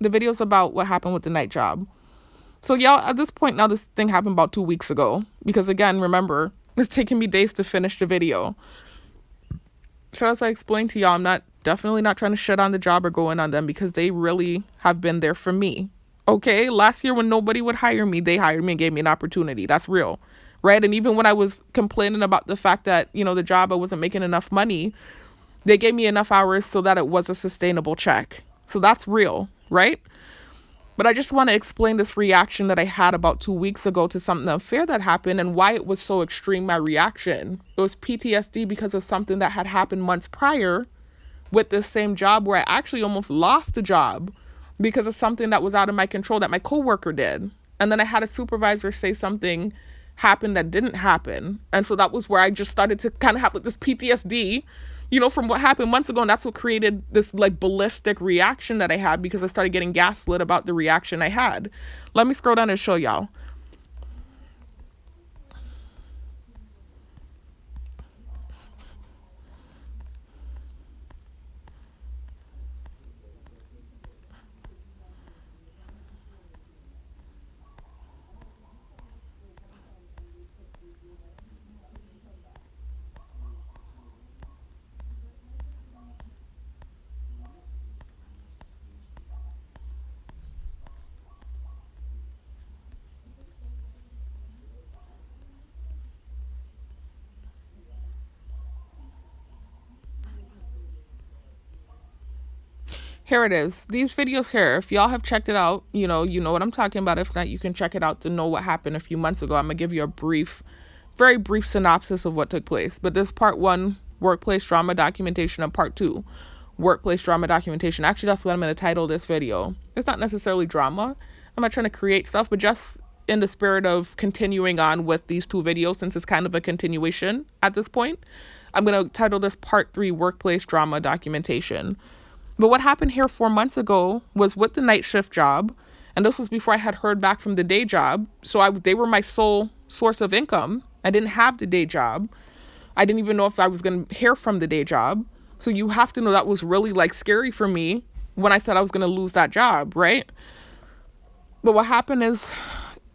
A: The video's about what happened with the night job. So y'all, at this point now, this thing happened about 2 weeks ago. Because again, remember, it's taking me days to finish the video. So as I explained to y'all, I'm definitely not trying to shut on the job or go in on them because they really have been there for me. Okay, last year when nobody would hire me, they hired me and gave me an opportunity. That's real, right? And even when I was complaining about the fact that, the job, I wasn't making enough money, they gave me enough hours so that it was a sustainable check. So that's real, right? But I just want to explain this reaction that I had about 2 weeks ago to something unfair that happened and why it was so extreme, my reaction. It was PTSD because of something that had happened months prior with this same job where I actually almost lost the job because of something that was out of my control that my coworker did. And then I had a supervisor say something happened that didn't happen. And so that was where I just started to kind of have like this PTSD, from what happened months ago. And that's what created this like ballistic reaction that I had because I started getting gaslit about the reaction I had. Let me scroll down and show y'all. Here it is. These videos here, if y'all have checked it out, you know what I'm talking about. If not, you can check it out to know what happened a few months ago. I'm going to give you a very brief synopsis of what took place. But this part 1, workplace drama documentation, and part 2, workplace drama documentation. Actually, that's what I'm going to title this video. It's not necessarily drama. I'm not trying to create stuff, but just in the spirit of continuing on with these 2 videos, since it's kind of a continuation at this point, I'm going to title this part 3, workplace drama documentation. But what happened here 4 months ago was with the night shift job, and this was before I had heard back from the day job. So they were my sole source of income. I didn't have the day job. I didn't even know if I was going to hear from the day job. So you have to know that was really like scary for me when I said I was going to lose that job, right? But what happened is,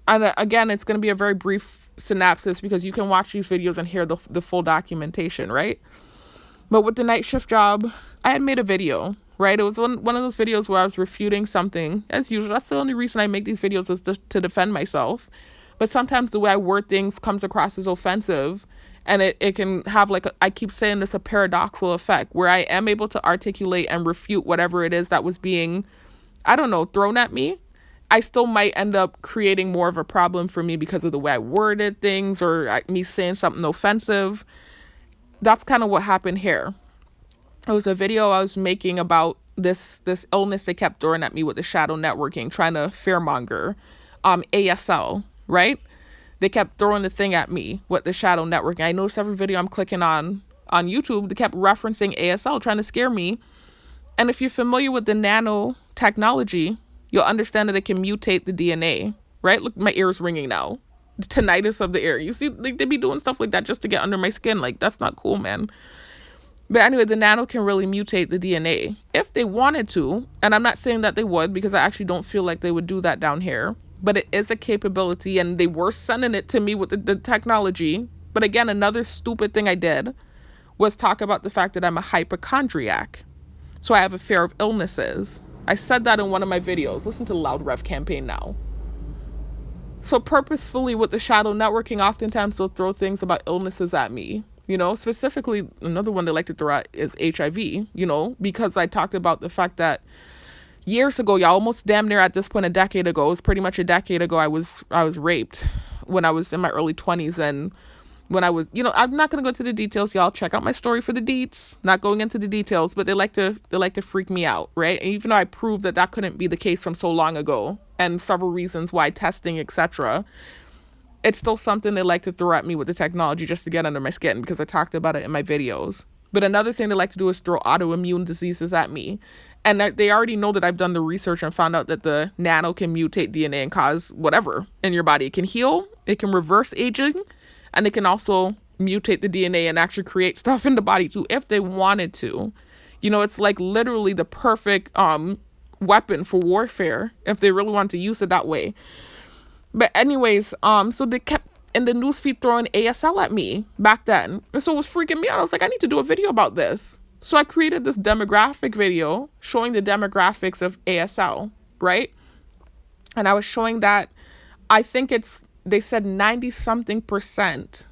A: and again, it's going to be a very brief synopsis because you can watch these videos and hear the full documentation, right? But with the night shift job, I had made a video, right? It was one of those videos where I was refuting something. As usual, that's the only reason I make these videos is to defend myself. But sometimes the way I word things comes across as offensive. And it can have I keep saying this, a paradoxical effect where I am able to articulate and refute whatever it is that was being, thrown at me. I still might end up creating more of a problem for me because of the way I worded things or me saying something offensive. That's kind of what happened here. It was a video I was making about this illness they kept throwing at me with the shadow networking, trying to fearmonger, ASL, right? They kept throwing the thing at me with the shadow networking. I noticed every video I'm clicking on YouTube, they kept referencing ASL, trying to scare me. And if you're familiar with the nano technology, you'll understand that it can mutate the DNA, right? Look, my ear's ringing now. Tinnitus of the ear. You see, they be doing stuff like that just to get under my skin. That's not cool, man. But anyway, the nano can really mutate the DNA if they wanted to. And I'm not saying that they would because I actually don't feel like they would do that down here. But it is a capability and they were sending it to me with the technology. But again, another stupid thing I did was talk about the fact that I'm a hypochondriac. So I have a fear of illnesses. I said that in one of my videos. Listen to the Loud Rev campaign now. So purposefully with the shadow networking, oftentimes they'll throw things about illnesses at me. Specifically, another one they like to throw out is HIV, because I talked about the fact that years ago, y'all, almost damn near at this point, a decade ago, it was pretty much a decade ago, I was raped when I was in my early 20s. And when I was, I'm not going to go into the details, y'all. Check out my story for the deets. Not going into the details, but they like to freak me out, right? And even though I proved that couldn't be the case from so long ago, and several reasons why, testing, etc., it's still something they like to throw at me with the technology just to get under my skin because I talked about it in my videos. But another thing they like to do is throw autoimmune diseases at me. And they already know that I've done the research and found out that the nano can mutate DNA and cause whatever in your body. It can heal, it can reverse aging, and it can also mutate the DNA and actually create stuff in the body too if they wanted to. You know, it's like literally the perfect weapon for warfare if they really want to use it that way. But anyways, so they kept in the newsfeed throwing ASL at me back then. And so it was freaking me out. I was like, I need to do a video about this. So I created this demographic video showing the demographics of ASL, right? And I was showing that I think they said 90 something %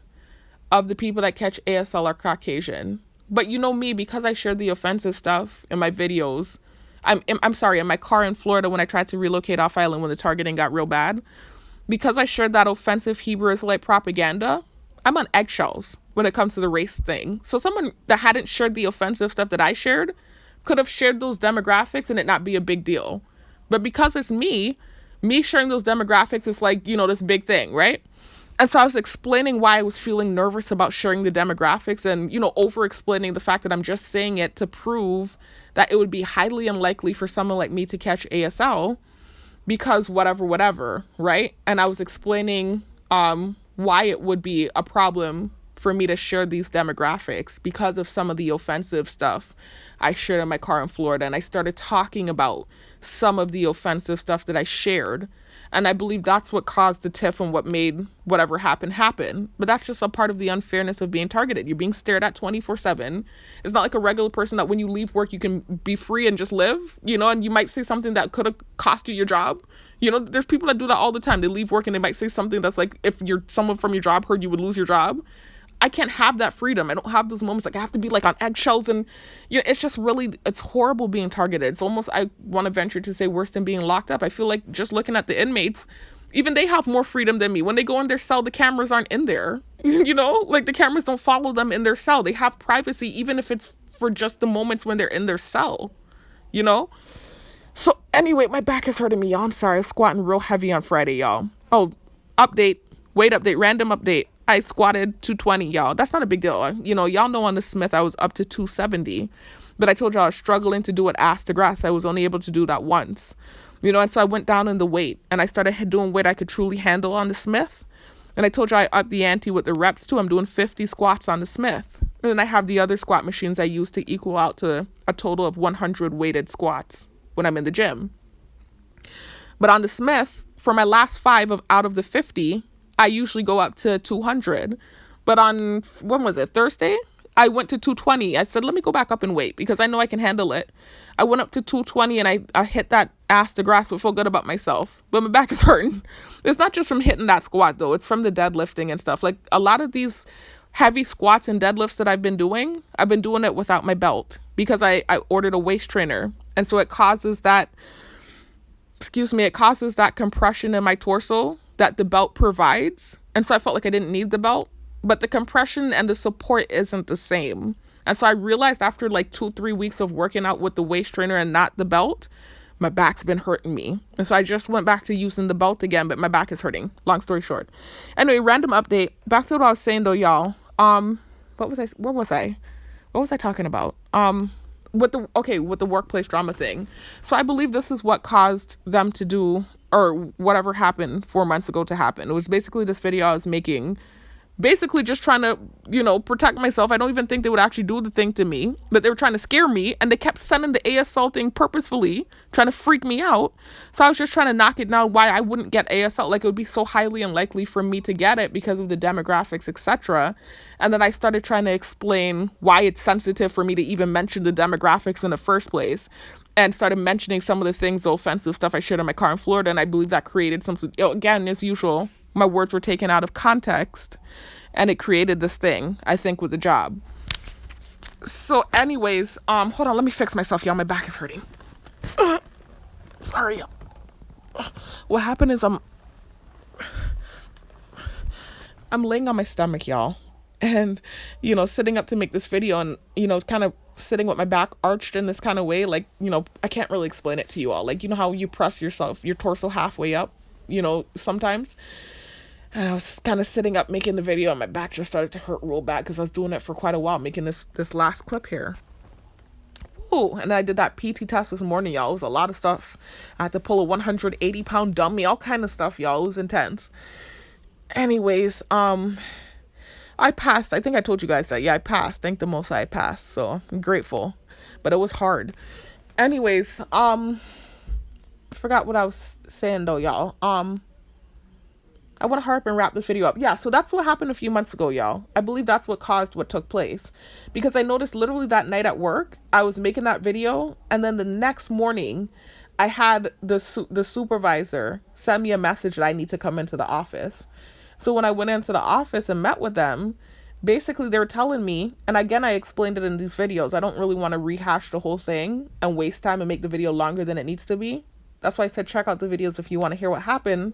A: of the people that catch ASL are Caucasian. But you know me, because I shared the offensive stuff in my videos, I'm sorry, in my car in Florida when I tried to relocate off island when the targeting got real bad, because I shared that offensive Hebrew Israelite propaganda, I'm on eggshells when it comes to the race thing. So someone that hadn't shared the offensive stuff that I shared could have shared those demographics and it not be a big deal. But because it's me sharing those demographics is like, you know, this big thing, right? And so I was explaining why I was feeling nervous about sharing the demographics and, you know, over explaining the fact that I'm just saying it to prove that it would be highly unlikely for someone like me to catch ASL because whatever, right? And I was explaining why it would be a problem for me to share these demographics because of some of the offensive stuff I shared in my car in Florida. And I started talking about some of the offensive stuff that I shared. And I believe that's what caused the tiff and what made whatever happen. But that's just a part of the unfairness of being targeted. You're being stared at 24/7. It's not like a regular person that when you leave work, you can be free and just live, you know, and you might say something that could have cost you your job. You know, there's people that do that all the time. They leave work and they might say something that's like, if someone from your job heard you would lose your job. I can't have that freedom. I don't have those moments. Like I have to be like on eggshells and, you know, it's just really, it's horrible being targeted. It's almost, I want to venture to say worse than being locked up. I feel like just looking at the inmates, even they have more freedom than me. When they go in their cell, the cameras aren't in there, you know, like the cameras don't follow them in their cell. They have privacy, even if it's for just the moments when they're in their cell, you know? So anyway, my back is hurting me, y'all. I'm sorry. I was squatting real heavy on Friday, y'all. Oh, weight update, random update. I squatted 220, y'all. That's not a big deal. You know, y'all know on the Smith, I was up to 270. But I told y'all I was struggling to do it ass to grass. I was only able to do that once. You know, and so I went down in the weight. And I started doing weight I could truly handle on the Smith. And I told you I upped the ante with the reps too. I'm doing 50 squats on the Smith. And then I have the other squat machines I use to equal out to a total of 100 weighted squats when I'm in the gym. But on the Smith, for my last 5 out of the 50, I usually go up to 200. But on, when was it, Thursday? I went to 220. I said, let me go back up and weight because I know I can handle it. I went up to 220 and I hit that ass to grass. So I feel good about myself. But my back is hurting. It's not just from hitting that squat though. It's from the deadlifting and stuff. Like a lot of these heavy squats and deadlifts that I've been doing it without my belt because I ordered a waist trainer. And so it causes that compression in my torso that the belt provides. And so I felt like I didn't need the belt, but the compression and the support isn't the same. And so I realized after like 2-3 weeks of working out with the waist trainer and not the belt, my back's been hurting me. And so I just went back to using the belt again, but my back is hurting. Long story short. Anyway, random update. Back to what I was saying though, y'all. What was I talking about? With the workplace drama thing. So I believe this is what caused them to do, or whatever happened 4 months ago to happen. It was basically this video I was making, basically just trying to, you know, protect myself. I don't even think they would actually do the thing to me, but they were trying to scare me, and they kept sending the ASL thing purposefully, trying to freak me out. So I was just trying to knock it down why I wouldn't get ASL. Like it would be so highly unlikely for me to get it because of the demographics, etc. And then I started trying to explain why it's sensitive for me to even mention the demographics in the first place, and started mentioning some of the things, the offensive stuff I shared in my car in Florida. And I believe that created some, again, as usual, my words were taken out of context and it created this thing, I think, with the job. So anyways, hold on, let me fix myself, y'all. My back is hurting. Sorry. What happened is I'm laying on my stomach, y'all. And, you know, sitting up to make this video and, you know, kind of sitting with my back arched in this kind of way. Like, you know, I can't really explain it to you all. Like, you know how you press your torso halfway up, you know, sometimes. And I was kind of sitting up making the video, and my back just started to hurt real bad because I was doing it for quite a while, making this last clip here. Ooh, and I did that PT test this morning, y'all. It was a lot of stuff. I had to pull a 180-pound dummy, all kind of stuff, y'all. It was intense. Anyways, I passed. I think I told you guys that. Yeah, I passed. Thank the Most High, I passed. So I'm grateful, but it was hard. Anyways, forgot what I was saying though, y'all. I want to hurry up and wrap this video up. Yeah, so that's what happened a few months ago, y'all. I believe that's what caused what took place. Because I noticed literally that night at work, I was making that video, and then the next morning, I had the supervisor send me a message that I need to come into the office. So when I went into the office and met with them, basically they were telling me, and again, I explained it in these videos. I don't really want to rehash the whole thing and waste time and make the video longer than it needs to be. That's why I said check out the videos if you want to hear what happened.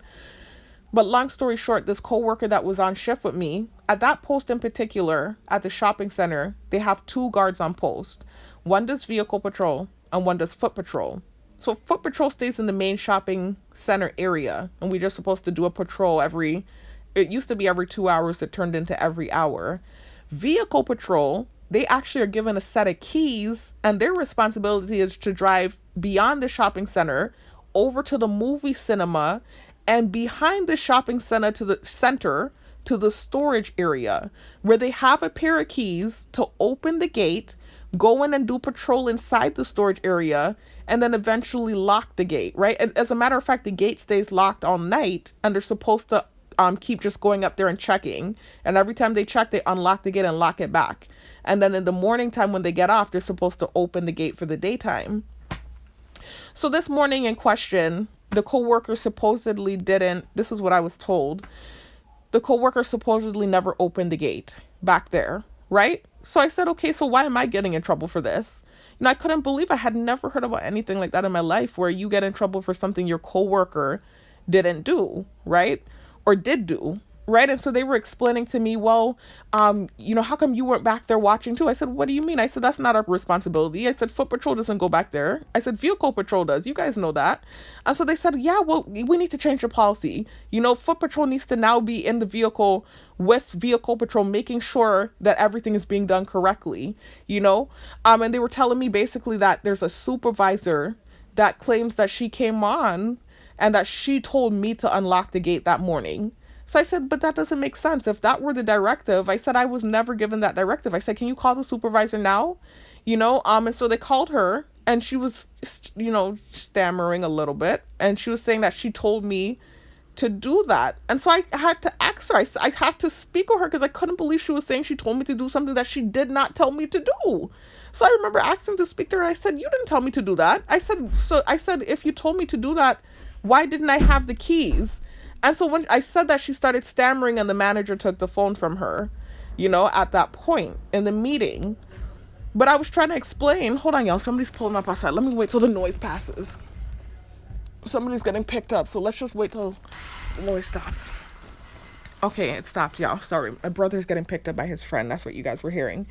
A: But long story short, this coworker that was on shift with me, at that post in particular, at the shopping center, they have 2 guards on post. One does vehicle patrol and one does foot patrol. So foot patrol stays in the main shopping center area, and we're just supposed to do a patrol it used to be every 2 hours, it turned into every hour. Vehicle patrol, they actually are given a set of keys, and their responsibility is to drive beyond the shopping center, over to the movie cinema, and behind the shopping center to the storage area, where they have a pair of keys to open the gate, go in and do patrol inside the storage area, and then eventually lock the gate, right? As a matter of fact, the gate stays locked all night, and they're supposed to keep just going up there and checking. And every time they check, they unlock the gate and lock it back. And then in the morning time when they get off, they're supposed to open the gate for the daytime. So this morning in question, the coworker supposedly didn't, this is what I was told, the coworker supposedly never opened the gate back there, right? So I said, okay, so why am I getting in trouble for this? And I couldn't believe, I had never heard about anything like that in my life, where you get in trouble for something your coworker didn't do, right? Or did do, right? And so they were explaining to me, well, how come you weren't back there watching too? I said, what do you mean? I said, that's not our responsibility. I said, foot patrol doesn't go back there. I said, vehicle patrol does. You guys know that. And so they said, yeah, well, we need to change the policy. Foot patrol needs to now be in the vehicle with vehicle patrol, making sure that everything is being done correctly, and they were telling me basically that there's a supervisor that claims that she came on and that she told me to unlock the gate that morning. So I said, but that doesn't make sense. If that were the directive, I said, I was never given that directive. I said, can you call the supervisor now? And so they called her, and she was, stammering a little bit. And she was saying that she told me to do that. And so I had to ask her. I had to speak with her because I couldn't believe she was saying she told me to do something that she did not tell me to do. So I remember asking to speak to her, and I said, you didn't tell me to do that. I said, if you told me to do that, why didn't I have the keys? And so when I said that, she started stammering, and the manager took the phone from her, at that point in the meeting. But I was trying to explain. Hold on, y'all. Somebody's pulling up outside. Let me wait till the noise passes. Somebody's getting picked up, so let's just wait till the noise stops. Okay, it stopped, y'all. Sorry. My brother's getting picked up by his friend. That's what you guys were hearing.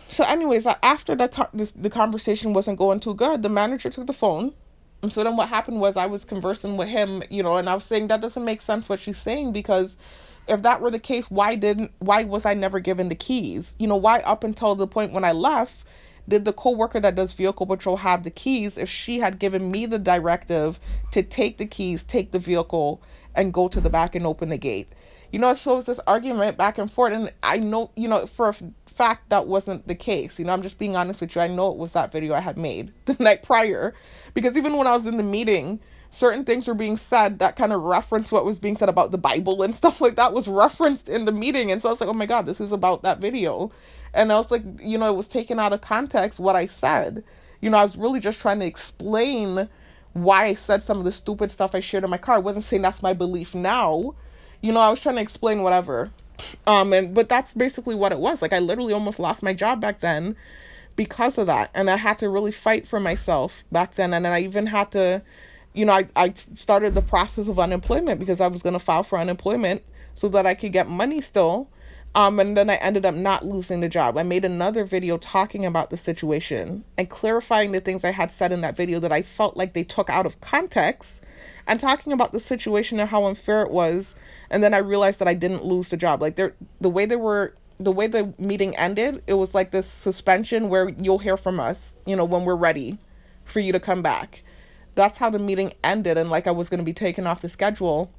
A: So anyways, after the conversation wasn't going too good, the manager took the phone. And so then what happened was I was conversing with him, and I was saying that doesn't make sense what she's saying, because if that were the case, why was I never given the keys? Why up until the point when I left, did the coworker that does vehicle patrol have the keys if she had given me the directive to take the keys, take the vehicle, and go to the back and open the gate? So it was this argument back and forth, and I know, for a fact that wasn't the case. I'm just being honest with you. I know it was that video I had made the night prior, because even when I was in the meeting, certain things were being said that kind of referenced what was being said about the Bible and stuff like that was referenced in the meeting. And so I was like, oh my God, this is about that video. And I was like, it was taken out of context what I said. I was really just trying to explain why I said some of the stupid stuff I shared in my car. I wasn't saying that's my belief now. I was trying to explain whatever. But that's basically what it was. Like, I literally almost lost my job back then because of that. And I had to really fight for myself back then. And then I even had to, I started the process of unemployment because I was going to file for unemployment so that I could get money still. And then I ended up not losing the job. I made another video talking about the situation and clarifying the things I had said in that video that I felt like they took out of context. and talking about the situation and how unfair it was. And then I realized that I didn't lose the job. Like the way the meeting ended, it was like this suspension where you'll hear from us, when we're ready for you to come back. That's how the meeting ended, and like I was going to be taken off the schedule.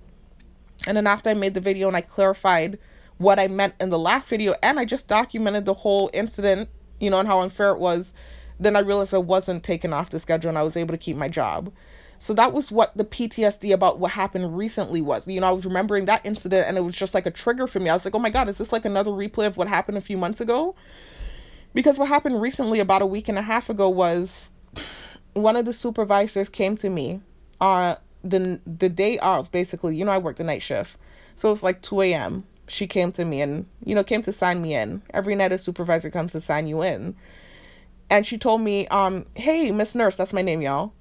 A: And then after I made the video and I clarified what I meant in the last video, and I just documented the whole incident, and how unfair it was, then I realized I wasn't taken off the schedule and I was able to keep my job. So that was what the PTSD about what happened recently was. I was remembering that incident and it was just like a trigger for me. I was like, oh my God, is this like another replay of what happened a few months ago? Because what happened recently, about a week and a half ago, was one of the supervisors came to me the day of, basically. I worked the night shift. So it was like 2 a.m. She came to me and, came to sign me in. Every night a supervisor comes to sign you in. And she told me, hey, Miss Nurse, that's my name, y'all.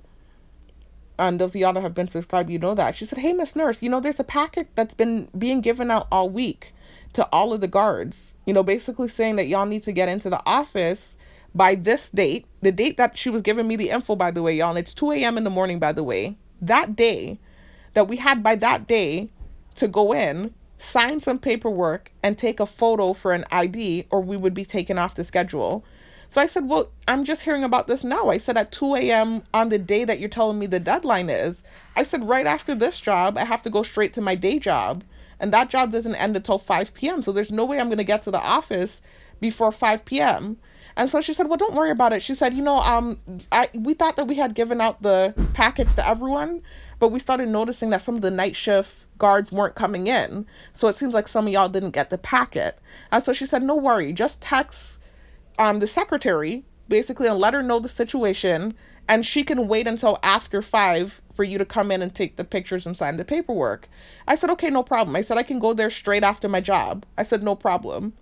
A: And those of y'all that have been subscribed, you know that. She said, hey, Miss Nurse, there's a packet that's been being given out all week to all of the guards, basically saying that y'all need to get into the office by this date, the date that she was giving me the info, by the way, y'all, and it's 2 a.m. in the morning, by the way, that day, that we had by that day to go in, sign some paperwork, and take a photo for an ID, or we would be taken off the schedule. So I said, well, I'm just hearing about this now. I said, at 2 a.m. on the day that you're telling me the deadline is, I said, right after this job, I have to go straight to my day job. And that job doesn't end until 5 p.m. So there's no way I'm going to get to the office before 5 p.m. And so she said, well, don't worry about it. She said, we thought that we had given out the packets to everyone, but we started noticing that some of the night shift guards weren't coming in. So it seems like some of y'all didn't get the packet. And so she said, no worry, just text the secretary, basically, and let her know the situation, and she can wait until after 5 for you to come in and take the pictures and sign the paperwork. I said, okay, no problem. I said, I can go there straight after my job. I said, no problem.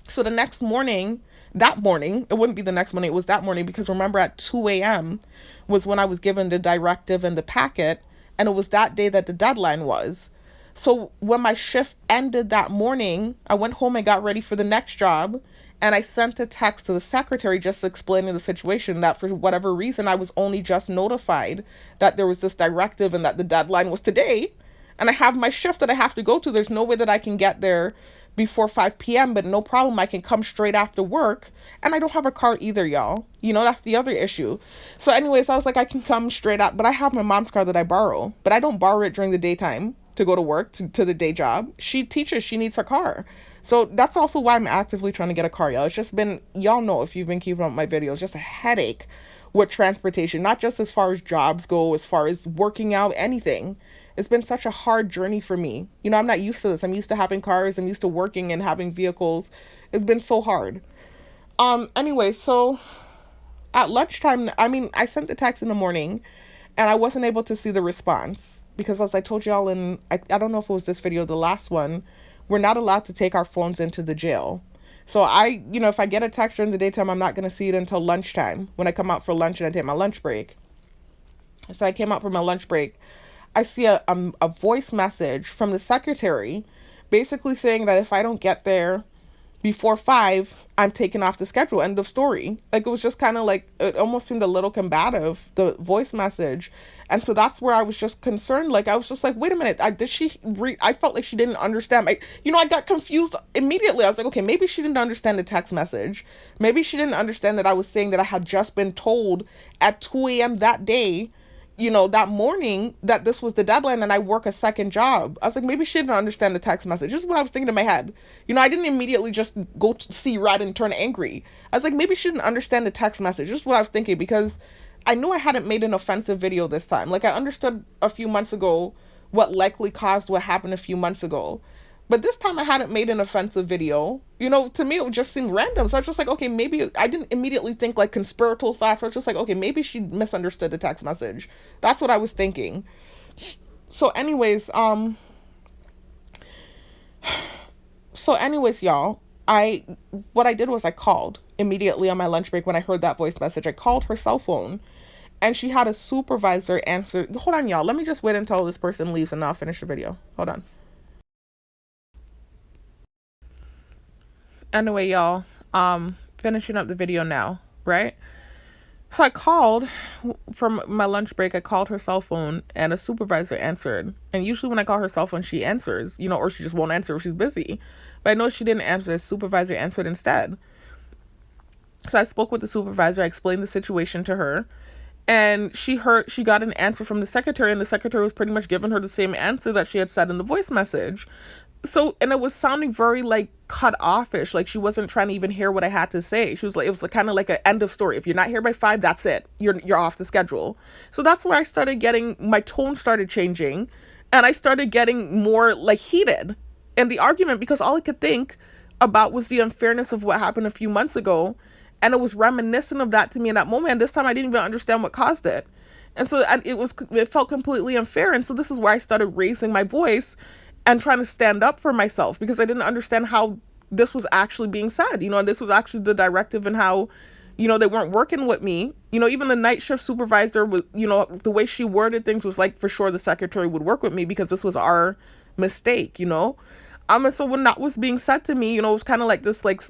A: So the next morning, it wouldn't be the next morning, it was that morning, because remember, at 2 a.m. was when I was given the directive and the packet, and it was that day that the deadline was. So when my shift ended that morning, I went home and got ready for the next job. And I sent a text to the secretary just explaining the situation, that for whatever reason, I was only just notified that there was this directive and that the deadline was today. And I have my shift that I have to go to. There's no way that I can get there before 5 p.m., but no problem. I can come straight after work. And I don't have a car either, y'all. That's the other issue. So anyways, I was like, I can come straight up, but I have my mom's car that I borrow. But I don't borrow it during the daytime to go to work, to the day job. She teaches, she needs her car. So that's also why I'm actively trying to get a car, y'all. It's just been, y'all know, if you've been keeping up with my videos, just a headache with transportation, not just as far as jobs go, as far as working out, anything. It's been such a hard journey for me. I'm not used to this. I'm used to having cars. I'm used to working and having vehicles. It's been so hard. Anyway, so at lunchtime, I sent the text in the morning and I wasn't able to see the response because, as I told y'all I don't know if it was this video, the last one, we're not allowed to take our phones into the jail. So if I get a text during the daytime, I'm not going to see it until lunchtime when I come out for lunch and I take my lunch break. So I came out for my lunch break. I see a voice message from the secretary basically saying that if I don't get there before 5, I'm taken off the schedule. End of story. Like, it was just kind of like, it almost seemed a little combative, the voice message. And so that's where I was just concerned. Like, I was just like, wait a minute. I felt like she didn't understand. I got confused immediately. I was like, okay, maybe she didn't understand the text message. Maybe she didn't understand that I was saying that I had just been told at 2 a.m. that day, that morning, that this was the deadline and I work a second job. I was like, maybe she didn't understand the text message. This is what I was thinking in my head. I didn't immediately just go to see red and turn angry. I was like, maybe she didn't understand the text message. This is what I was thinking, because I knew I hadn't made an offensive video this time. Like, I understood a few months ago what likely caused what happened a few months ago. But this time I hadn't made an offensive video. To me, it just seemed random. So I was just like, okay, maybe I didn't immediately think like conspiratorial thoughts. I was just like, okay, maybe she misunderstood the text message. That's what I was thinking. So anyways, y'all, what I did was I called immediately on my lunch break when I heard that voice message. I called her cell phone and she had a supervisor answer. Hold on, y'all. Let me just wait until this person leaves and then I'll finish the video. Hold on. Anyway, y'all, finishing up the video now, right? So I called from my lunch break. I called her cell phone and a supervisor answered. And usually when I call her cell phone, she answers, or she just won't answer if she's busy. But I know she didn't answer. The supervisor answered instead. So I spoke with the supervisor. I explained the situation to her. And she got an answer from the secretary, and the secretary was pretty much giving her the same answer that she had said in the voice message. So, and it was sounding very like cut offish, like she wasn't trying to even hear what I had to say. She was like, it was kind of like an end of story. If you're not here by 5, that's it. You're off the schedule. So that's where I started getting, my tone started changing, and I started getting more like heated in the argument, because all I could think about was the unfairness of what happened a few months ago. And it was reminiscent of that to me in that moment. And this time I didn't even understand what caused it. And so it felt completely unfair. And so this is where I started raising my voice and trying to stand up for myself, because I didn't understand how this was actually being said, and this was actually the directive, and how, they weren't working with me. Even the night shift supervisor was, the way she worded things was like, for sure the secretary would work with me because this was our mistake, And so when that was being said to me, it was kind of like this, like,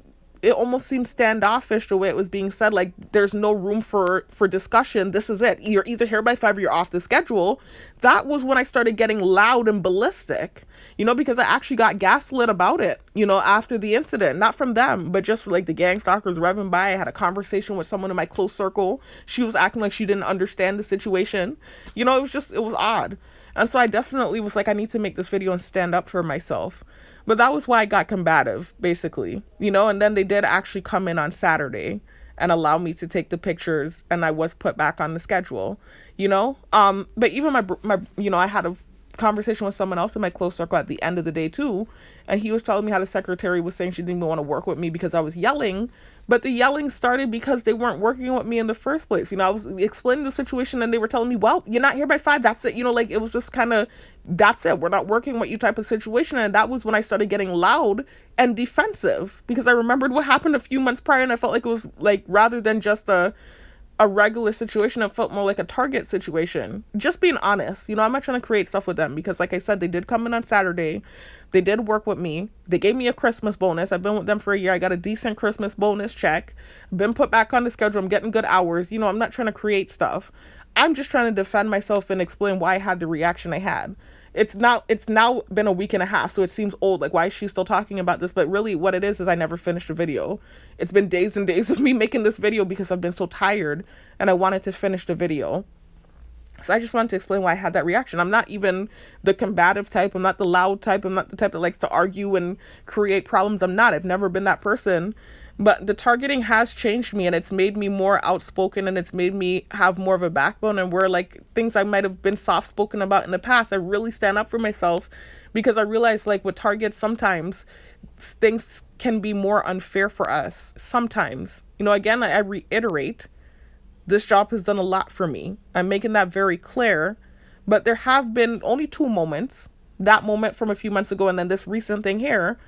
A: it almost seemed standoffish the way it was being said. Like, there's no room for discussion. This is it. You're either here by 5 or you're off the schedule. That was when I started getting loud and ballistic, because I actually got gaslit about it, after the incident. Not from them, but just like the gang stalkers revving by. I had a conversation with someone in my close circle. She was acting like she didn't understand the situation. It was odd. And so I definitely was like, I need to make this video and stand up for myself. But that was why I got combative, basically, and then they did actually come in on Saturday and allow me to take the pictures, and I was put back on the schedule, but even my I had a conversation with someone else in my close circle at the end of the day too, and he was telling me how the secretary was saying she didn't even want to work with me because I was yelling. But the yelling started because they weren't working with me in the first place. I was explaining the situation, and they were telling me, well, you're not here by 5. That's it. Like, it was just kind of, that's it. We're not working with you type of situation. And that was when I started getting loud and defensive, because I remembered what happened a few months prior, and I felt like it was like, rather than just a regular situation, it felt more like a target situation. Just being honest, I'm not trying to create stuff with them, because like I said, they did come in on Saturday. They did work with me. They gave me a Christmas bonus. I've been with them for a year. I got a decent Christmas bonus check. Been put back on the schedule. I'm getting good hours. I'm not trying to create stuff. I'm just trying to defend myself and explain why I had the reaction I had. It's now been a week and a half, so it seems old. Like, why is she still talking about this? But really what it is I never finished a video. It's been days and days of me making this video because I've been so tired and I wanted to finish the video. So I just wanted to explain why I had that reaction. I'm not even the combative type. I'm not the loud type. I'm not the type that likes to argue and create problems. I'm not. I've never been that person. But the targeting has changed me, and it's made me more outspoken, and it's made me have more of a backbone. And where like things I might have been soft spoken about in the past, I really stand up for myself, because I realize, like, with targets, sometimes things can be more unfair for us. Sometimes, again, I reiterate, this job has done a lot for me. I'm making that very clear. But there have been only 2 moments, that moment from a few months ago and then this recent thing here,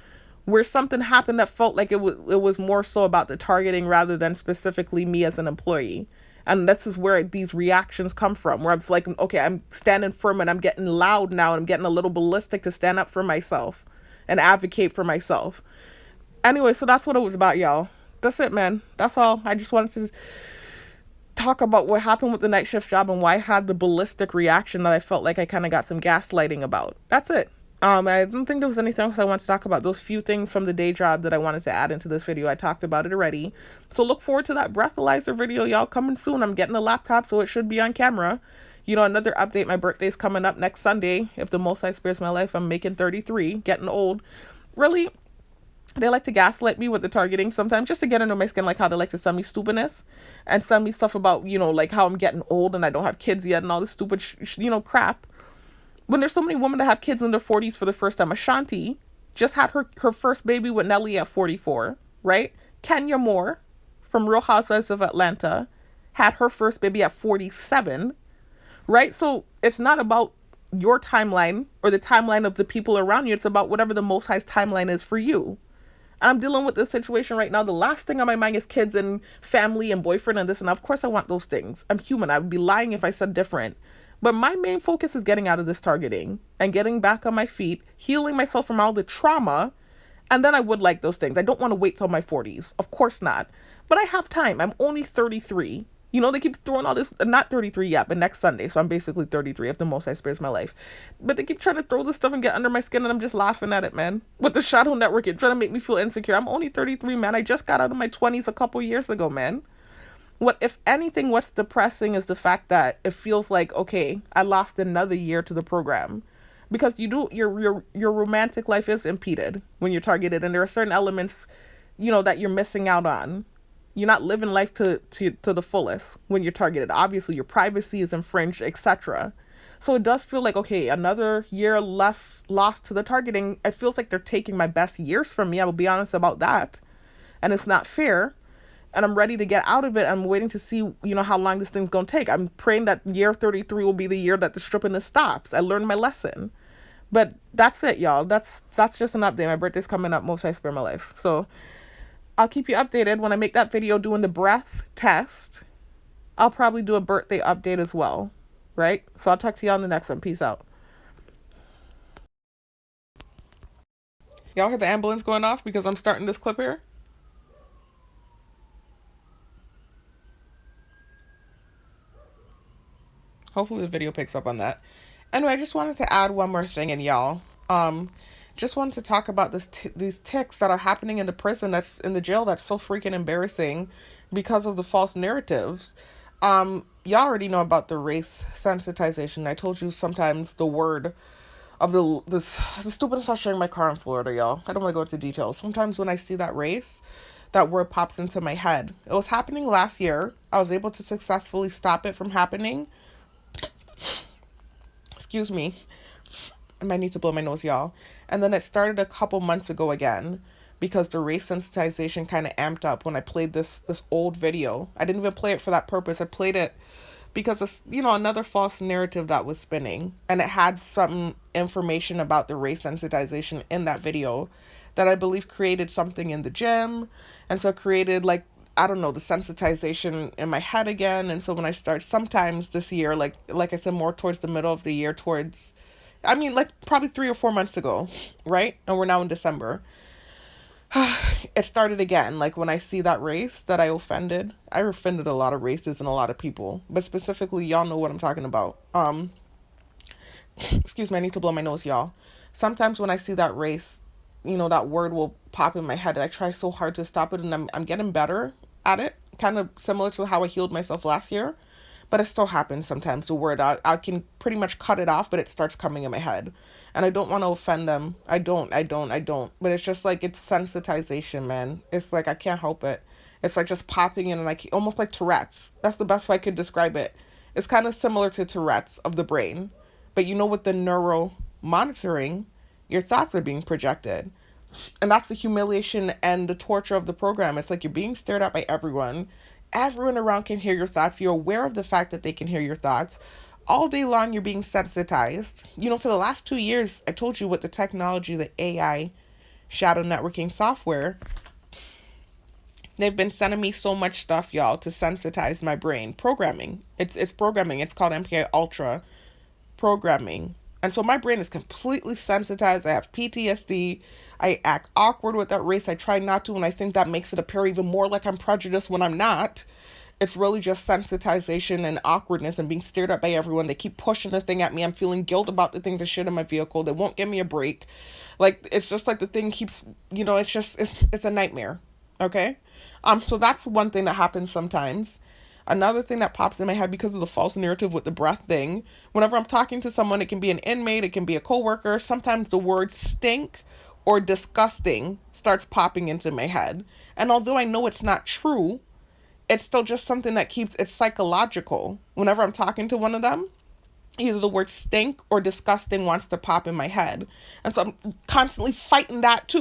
A: where something happened that felt like it was more so about the targeting rather than specifically me as an employee. And this is where these reactions come from, where I'm just like, okay, I'm standing firm and I'm getting loud now, and I'm getting a little ballistic to stand up for myself and advocate for myself. Anyway, so that's what it was about, y'all. That's it, man. That's all. I just wanted to talk about what happened with the night shift job and why I had the ballistic reaction that I felt like I kind of got some gaslighting about. That's it. I don't think there was anything else I wanted to talk about. Those few things from the day job that I wanted to add into this video. I talked about it already. So look forward to that breathalyzer video, y'all, coming soon. I'm getting a laptop, so it should be on camera. Another update. My birthday's coming up next Sunday. If the most I spares my life, I'm making 33, getting old. Really, they like to gaslight me with the targeting sometimes, just to get under my skin, like how they like to send me stupidness and send me stuff about, like how I'm getting old and I don't have kids yet and all this stupid, crap. When there's so many women that have kids in their 40s for the first time. Ashanti just had her first baby with Nelly at 44, right? Kenya Moore from Real Housewives of Atlanta had her first baby at 47, right? So it's not about your timeline or the timeline of the people around you. It's about whatever the Most High's timeline is for you. And I'm dealing with this situation right now. The last thing on my mind is kids and family and boyfriend and this, and of course I want those things. I'm human. I would be lying if I said different. But my main focus is getting out of this targeting and getting back on my feet, healing myself from all the trauma. And then I would like those things. I don't want to wait till my 40s. Of course not. But I have time. I'm only 33. You know, they keep throwing all this, not 33 yet, but next Sunday. So I'm basically 33 if the most I experience my life. But they keep trying to throw this stuff and get under my skin, and I'm just laughing at it, man. With the shadow networking, trying to make me feel insecure. I'm only 33, man. I just got out of my 20s a couple years ago, man. What, if anything, what's depressing is the fact that it feels like, okay, I lost another year to the program. Because you do, your romantic life is impeded when you're targeted, and there are certain elements, you know, that you're missing out on. You're not living life to the fullest when you're targeted. Obviously, your privacy is infringed, etc. So it does feel like, okay, another year lost to the targeting. It feels like they're taking my best years from me. I will be honest about that. And it's not fair. And I'm ready to get out of it. I'm waiting to see, you know, how long this thing's going to take. I'm praying that year 33 will be the year that the stripping stops. I learned my lesson. But that's it, y'all. That's just an update. My birthday's coming up. Most I spare my life. So I'll keep you updated when I make that video doing the breath test. I'll probably do a birthday update as well, right? So I'll talk to y'all in the next one. Peace out. Y'all hear the ambulance going off because I'm starting this clip here? Hopefully the video picks up on that. Anyway, I just wanted to add one more thing in, y'all. Just wanted to talk about these tics that are happening in the prison, that's in the jail, that's so freaking embarrassing because of the false narratives. Y'all already know about the race sensitization. I told you sometimes the word of the stupidest. I'll show you my car in Florida, y'all. I don't want to go into details. Sometimes when I see that race, that word pops into my head. It was happening last year. I was able to successfully stop it from happening. Excuse me. I might need to blow my nose, y'all. And then it started a couple months ago again because the race sensitization kind of amped up when I played this old video. I didn't even play it for that purpose. I played it because of, you know, another false narrative that was spinning, and it had some information about the race sensitization in that video that I believe created something in the gym, and so it created, like, I don't know, the sensitization in my head again. And so when I start sometimes this year, like I said, more towards the middle of the year, like probably 3 or 4 months ago, right? And we're now in December. It started again. Like when I see that race that I offended a lot of races and a lot of people, but specifically, y'all know what I'm talking about. Excuse me, I need to blow my nose, y'all. Sometimes when I see that race, you know, that word will pop in my head, and I try so hard to stop it, and I'm getting better at it, kind of similar to how I healed myself last year. But it still happens sometimes. The word, I can pretty much cut it off, but it starts coming in my head. And I don't want to offend them. I don't. But it's just like, it's sensitization, man. It's like, I can't help it. It's like just popping in, and like almost like Tourette's. That's the best way I could describe it. It's kind of similar to Tourette's of the brain. But you know, with the neuro monitoring, your thoughts are being projected. And that's the humiliation and the torture of the program. It's like you're being stared at by everyone. Everyone around can hear your thoughts. You're aware of the fact that they can hear your thoughts. All day long, you're being sensitized. You know, for the last 2 years, I told you with the technology, the AI, shadow networking software, they've been sending me so much stuff, y'all, to sensitize my brain. Programming. It's programming. It's called MPI Ultra programming. And so my brain is completely sensitized. I have PTSD. I act awkward with that race. I try not to, and I think that makes it appear even more like I'm prejudiced when I'm not. It's really just sensitization and awkwardness and being stared at by everyone. They keep pushing the thing at me. I'm feeling guilt about the things I should in my vehicle. They won't give me a break. Like, it's just like the thing keeps, you know, it's a nightmare. Okay? So that's one thing that happens sometimes. Another thing that pops in my head because of the false narrative with the breath thing, whenever I'm talking to someone, it can be an inmate, it can be a coworker, sometimes the word stink or disgusting starts popping into my head. And although I know it's not true, it's still just something that it's psychological. Whenever I'm talking to one of them, either the word stink or disgusting wants to pop in my head. And so I'm constantly fighting that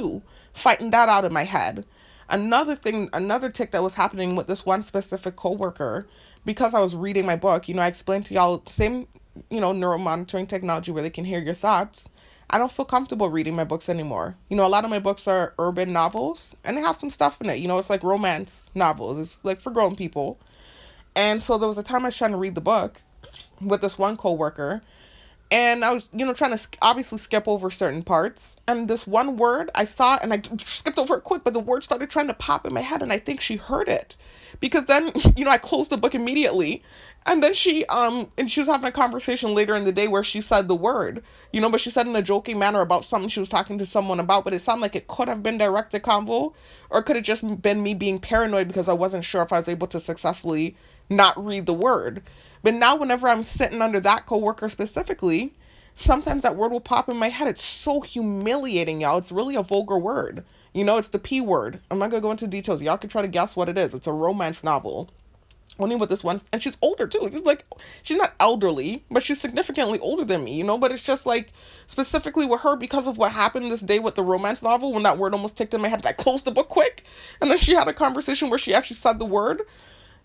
A: out of my head. Another tick that was happening with this one specific coworker, because I was reading my book, you know, I explained to y'all, same, you know, neuromonitoring technology where they can hear your thoughts. I don't feel comfortable reading my books anymore. You know, a lot of my books are urban novels, and they have some stuff in it. You know, it's like romance novels. It's like for grown people. And so there was a time I was trying to read the book with this one coworker, And I was, trying to obviously skip over certain parts. And this one word I saw, and I skipped over it quick, but the word started trying to pop in my head, and I think she heard it. Because then, I closed the book immediately. And then and she was having a conversation later in the day where she said the word, but she said in a joking manner about something she was talking to someone about, but it sounded like it could have been directed convo, or it could have just been me being paranoid because I wasn't sure if I was able to successfully not read the word. But now whenever I'm sitting under that coworker specifically, sometimes that word will pop in my head. It's so humiliating, y'all. It's really a vulgar word. It's the P word. I'm not going to go into details. Y'all can try to guess what it is. It's a romance novel. Only with this one, and she's older too. She's not elderly, but she's significantly older than me, But it's just like, specifically with her, because of what happened this day with the romance novel, when that word almost ticked in my head, I closed the book quick, and then she had a conversation where she actually said the word.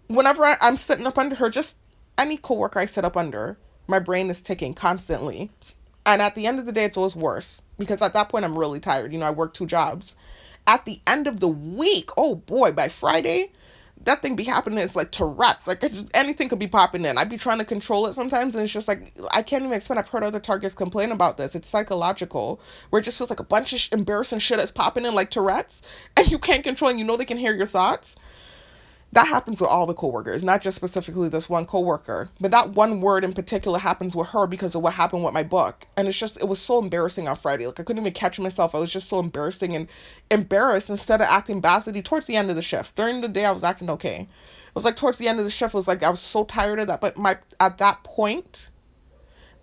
A: Whenever I'm sitting up under her, just any coworker I sit up under, my brain is ticking constantly. And at the end of the day, it's always worse, because at that point, I'm really tired. I work 2 jobs. At the end of the week, oh boy, by Friday, that thing be happening. It's like Tourette's. Like, anything could be popping in. I'd be trying to control it sometimes, and it's just like, I can't even explain. I've heard other targets complain about this. It's psychological, where it just feels like a bunch of embarrassing shit is popping in like Tourette's, and you can't control, and they can hear your thoughts. That happens with all the coworkers, not just specifically this one coworker. But that one word in particular happens with her because of what happened with my book. And it was so embarrassing on Friday. Like, I couldn't even catch myself. I was just so embarrassed instead of acting basity towards the end of the shift. During the day, I was acting okay. It was like towards the end of the shift, it was like I was so tired of that. But at that point,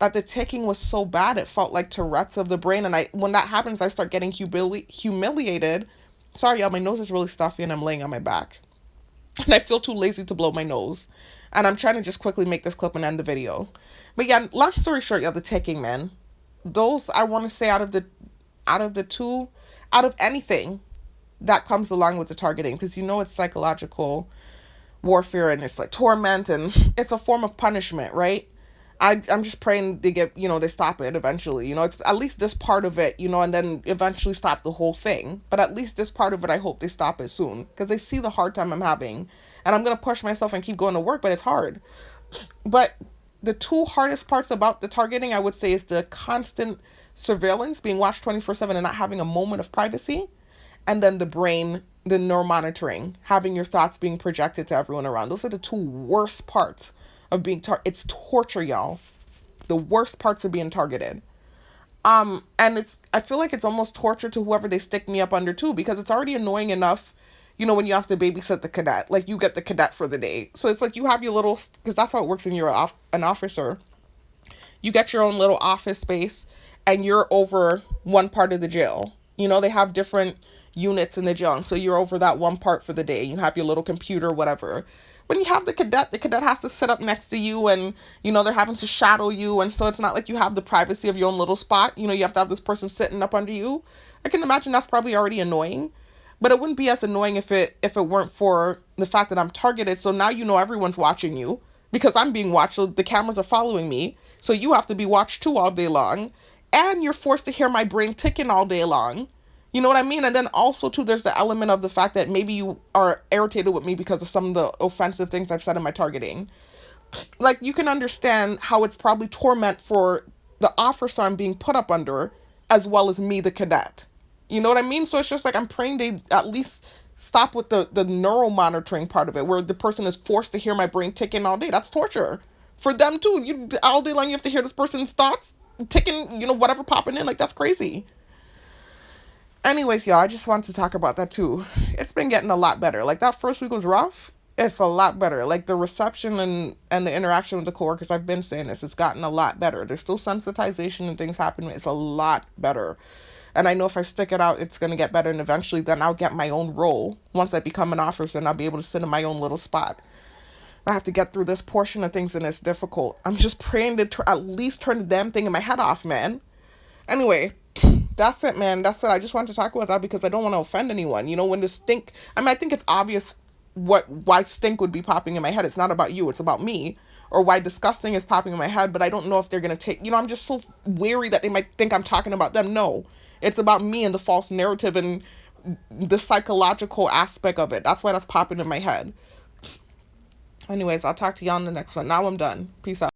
A: that the ticking was so bad, it felt like Tourette's of the brain. And when that happens, I start getting humiliated. Sorry, y'all, my nose is really stuffy and I'm laying on my back. And I feel too lazy to blow my nose. And I'm trying to just quickly make this clip and end the video. But yeah, long story short, the ticking, man. Those, I want to say, out of anything that comes along with the targeting, because it's psychological warfare and it's like torment and it's a form of punishment, right? I'm just praying they get, they stop it eventually. It's at least this part of it, and then eventually stop the whole thing. But at least this part of it, I hope they stop it soon, because they see the hard time I'm having. And I'm going to push myself and keep going to work, but it's hard. But the 2 hardest parts about the targeting, I would say, is the constant surveillance, being watched 24/7 and not having a moment of privacy. And then the brain, the neuromonitoring, having your thoughts being projected to everyone around. Those are the 2 worst parts of being it's torture, y'all. The worst parts of being targeted. And I feel like it's almost torture to whoever they stick me up under too, because it's already annoying enough, when you have to babysit the cadet. Like, you get the cadet for the day. So it's like you have your little, because that's how it works when you're an officer. You get your own little office space and you're over one part of the jail. They have different units in the jail. So you're over that one part for the day. You have your little computer, whatever. When you have the cadet has to sit up next to you and, they're having to shadow you. And so it's not like you have the privacy of your own little spot. You have to have this person sitting up under you. I can imagine that's probably already annoying. But it wouldn't be as annoying if it weren't for the fact that I'm targeted. So now everyone's watching you because I'm being watched. So the cameras are following me. So you have to be watched too all day long. And you're forced to hear my brain ticking all day long. You know what I mean? And then also, too, there's the element of the fact that maybe you are irritated with me because of some of the offensive things I've said in my targeting. Like, you can understand how it's probably torment for the officer I'm being put up under, as well as me, the cadet. You know what I mean? So it's just like, I'm praying they at least stop with the neural monitoring part of it, where the person is forced to hear my brain ticking all day. That's torture. For them, too. All day long, you have to hear this person's thoughts ticking, whatever popping in. Like, that's crazy. Anyways, y'all, I just wanted to talk about that too. It's been getting a lot better. Like, that first week was rough. It's a lot better. Like, the reception and the interaction with the coworkers, I've been saying this, it's gotten a lot better. There's still sensitization and things happening. It's a lot better. And I know if I stick it out, it's going to get better. And eventually then I'll get my own role. Once I become an officer, and I'll be able to sit in my own little spot. I have to get through this portion of things, and it's difficult. I'm just praying to at least turn the damn thing in my head off, man. Anyway, that's it, man. That's it. I just wanted to talk about that because I don't want to offend anyone. When the stink... I think it's obvious why stink would be popping in my head. It's not about you. It's about me. Or why disgusting is popping in my head. But I don't know if they're going to take... I'm just so wary that they might think I'm talking about them. No. It's about me and the false narrative and the psychological aspect of it. That's why that's popping in my head. Anyways, I'll talk to y'all in the next one. Now I'm done. Peace out.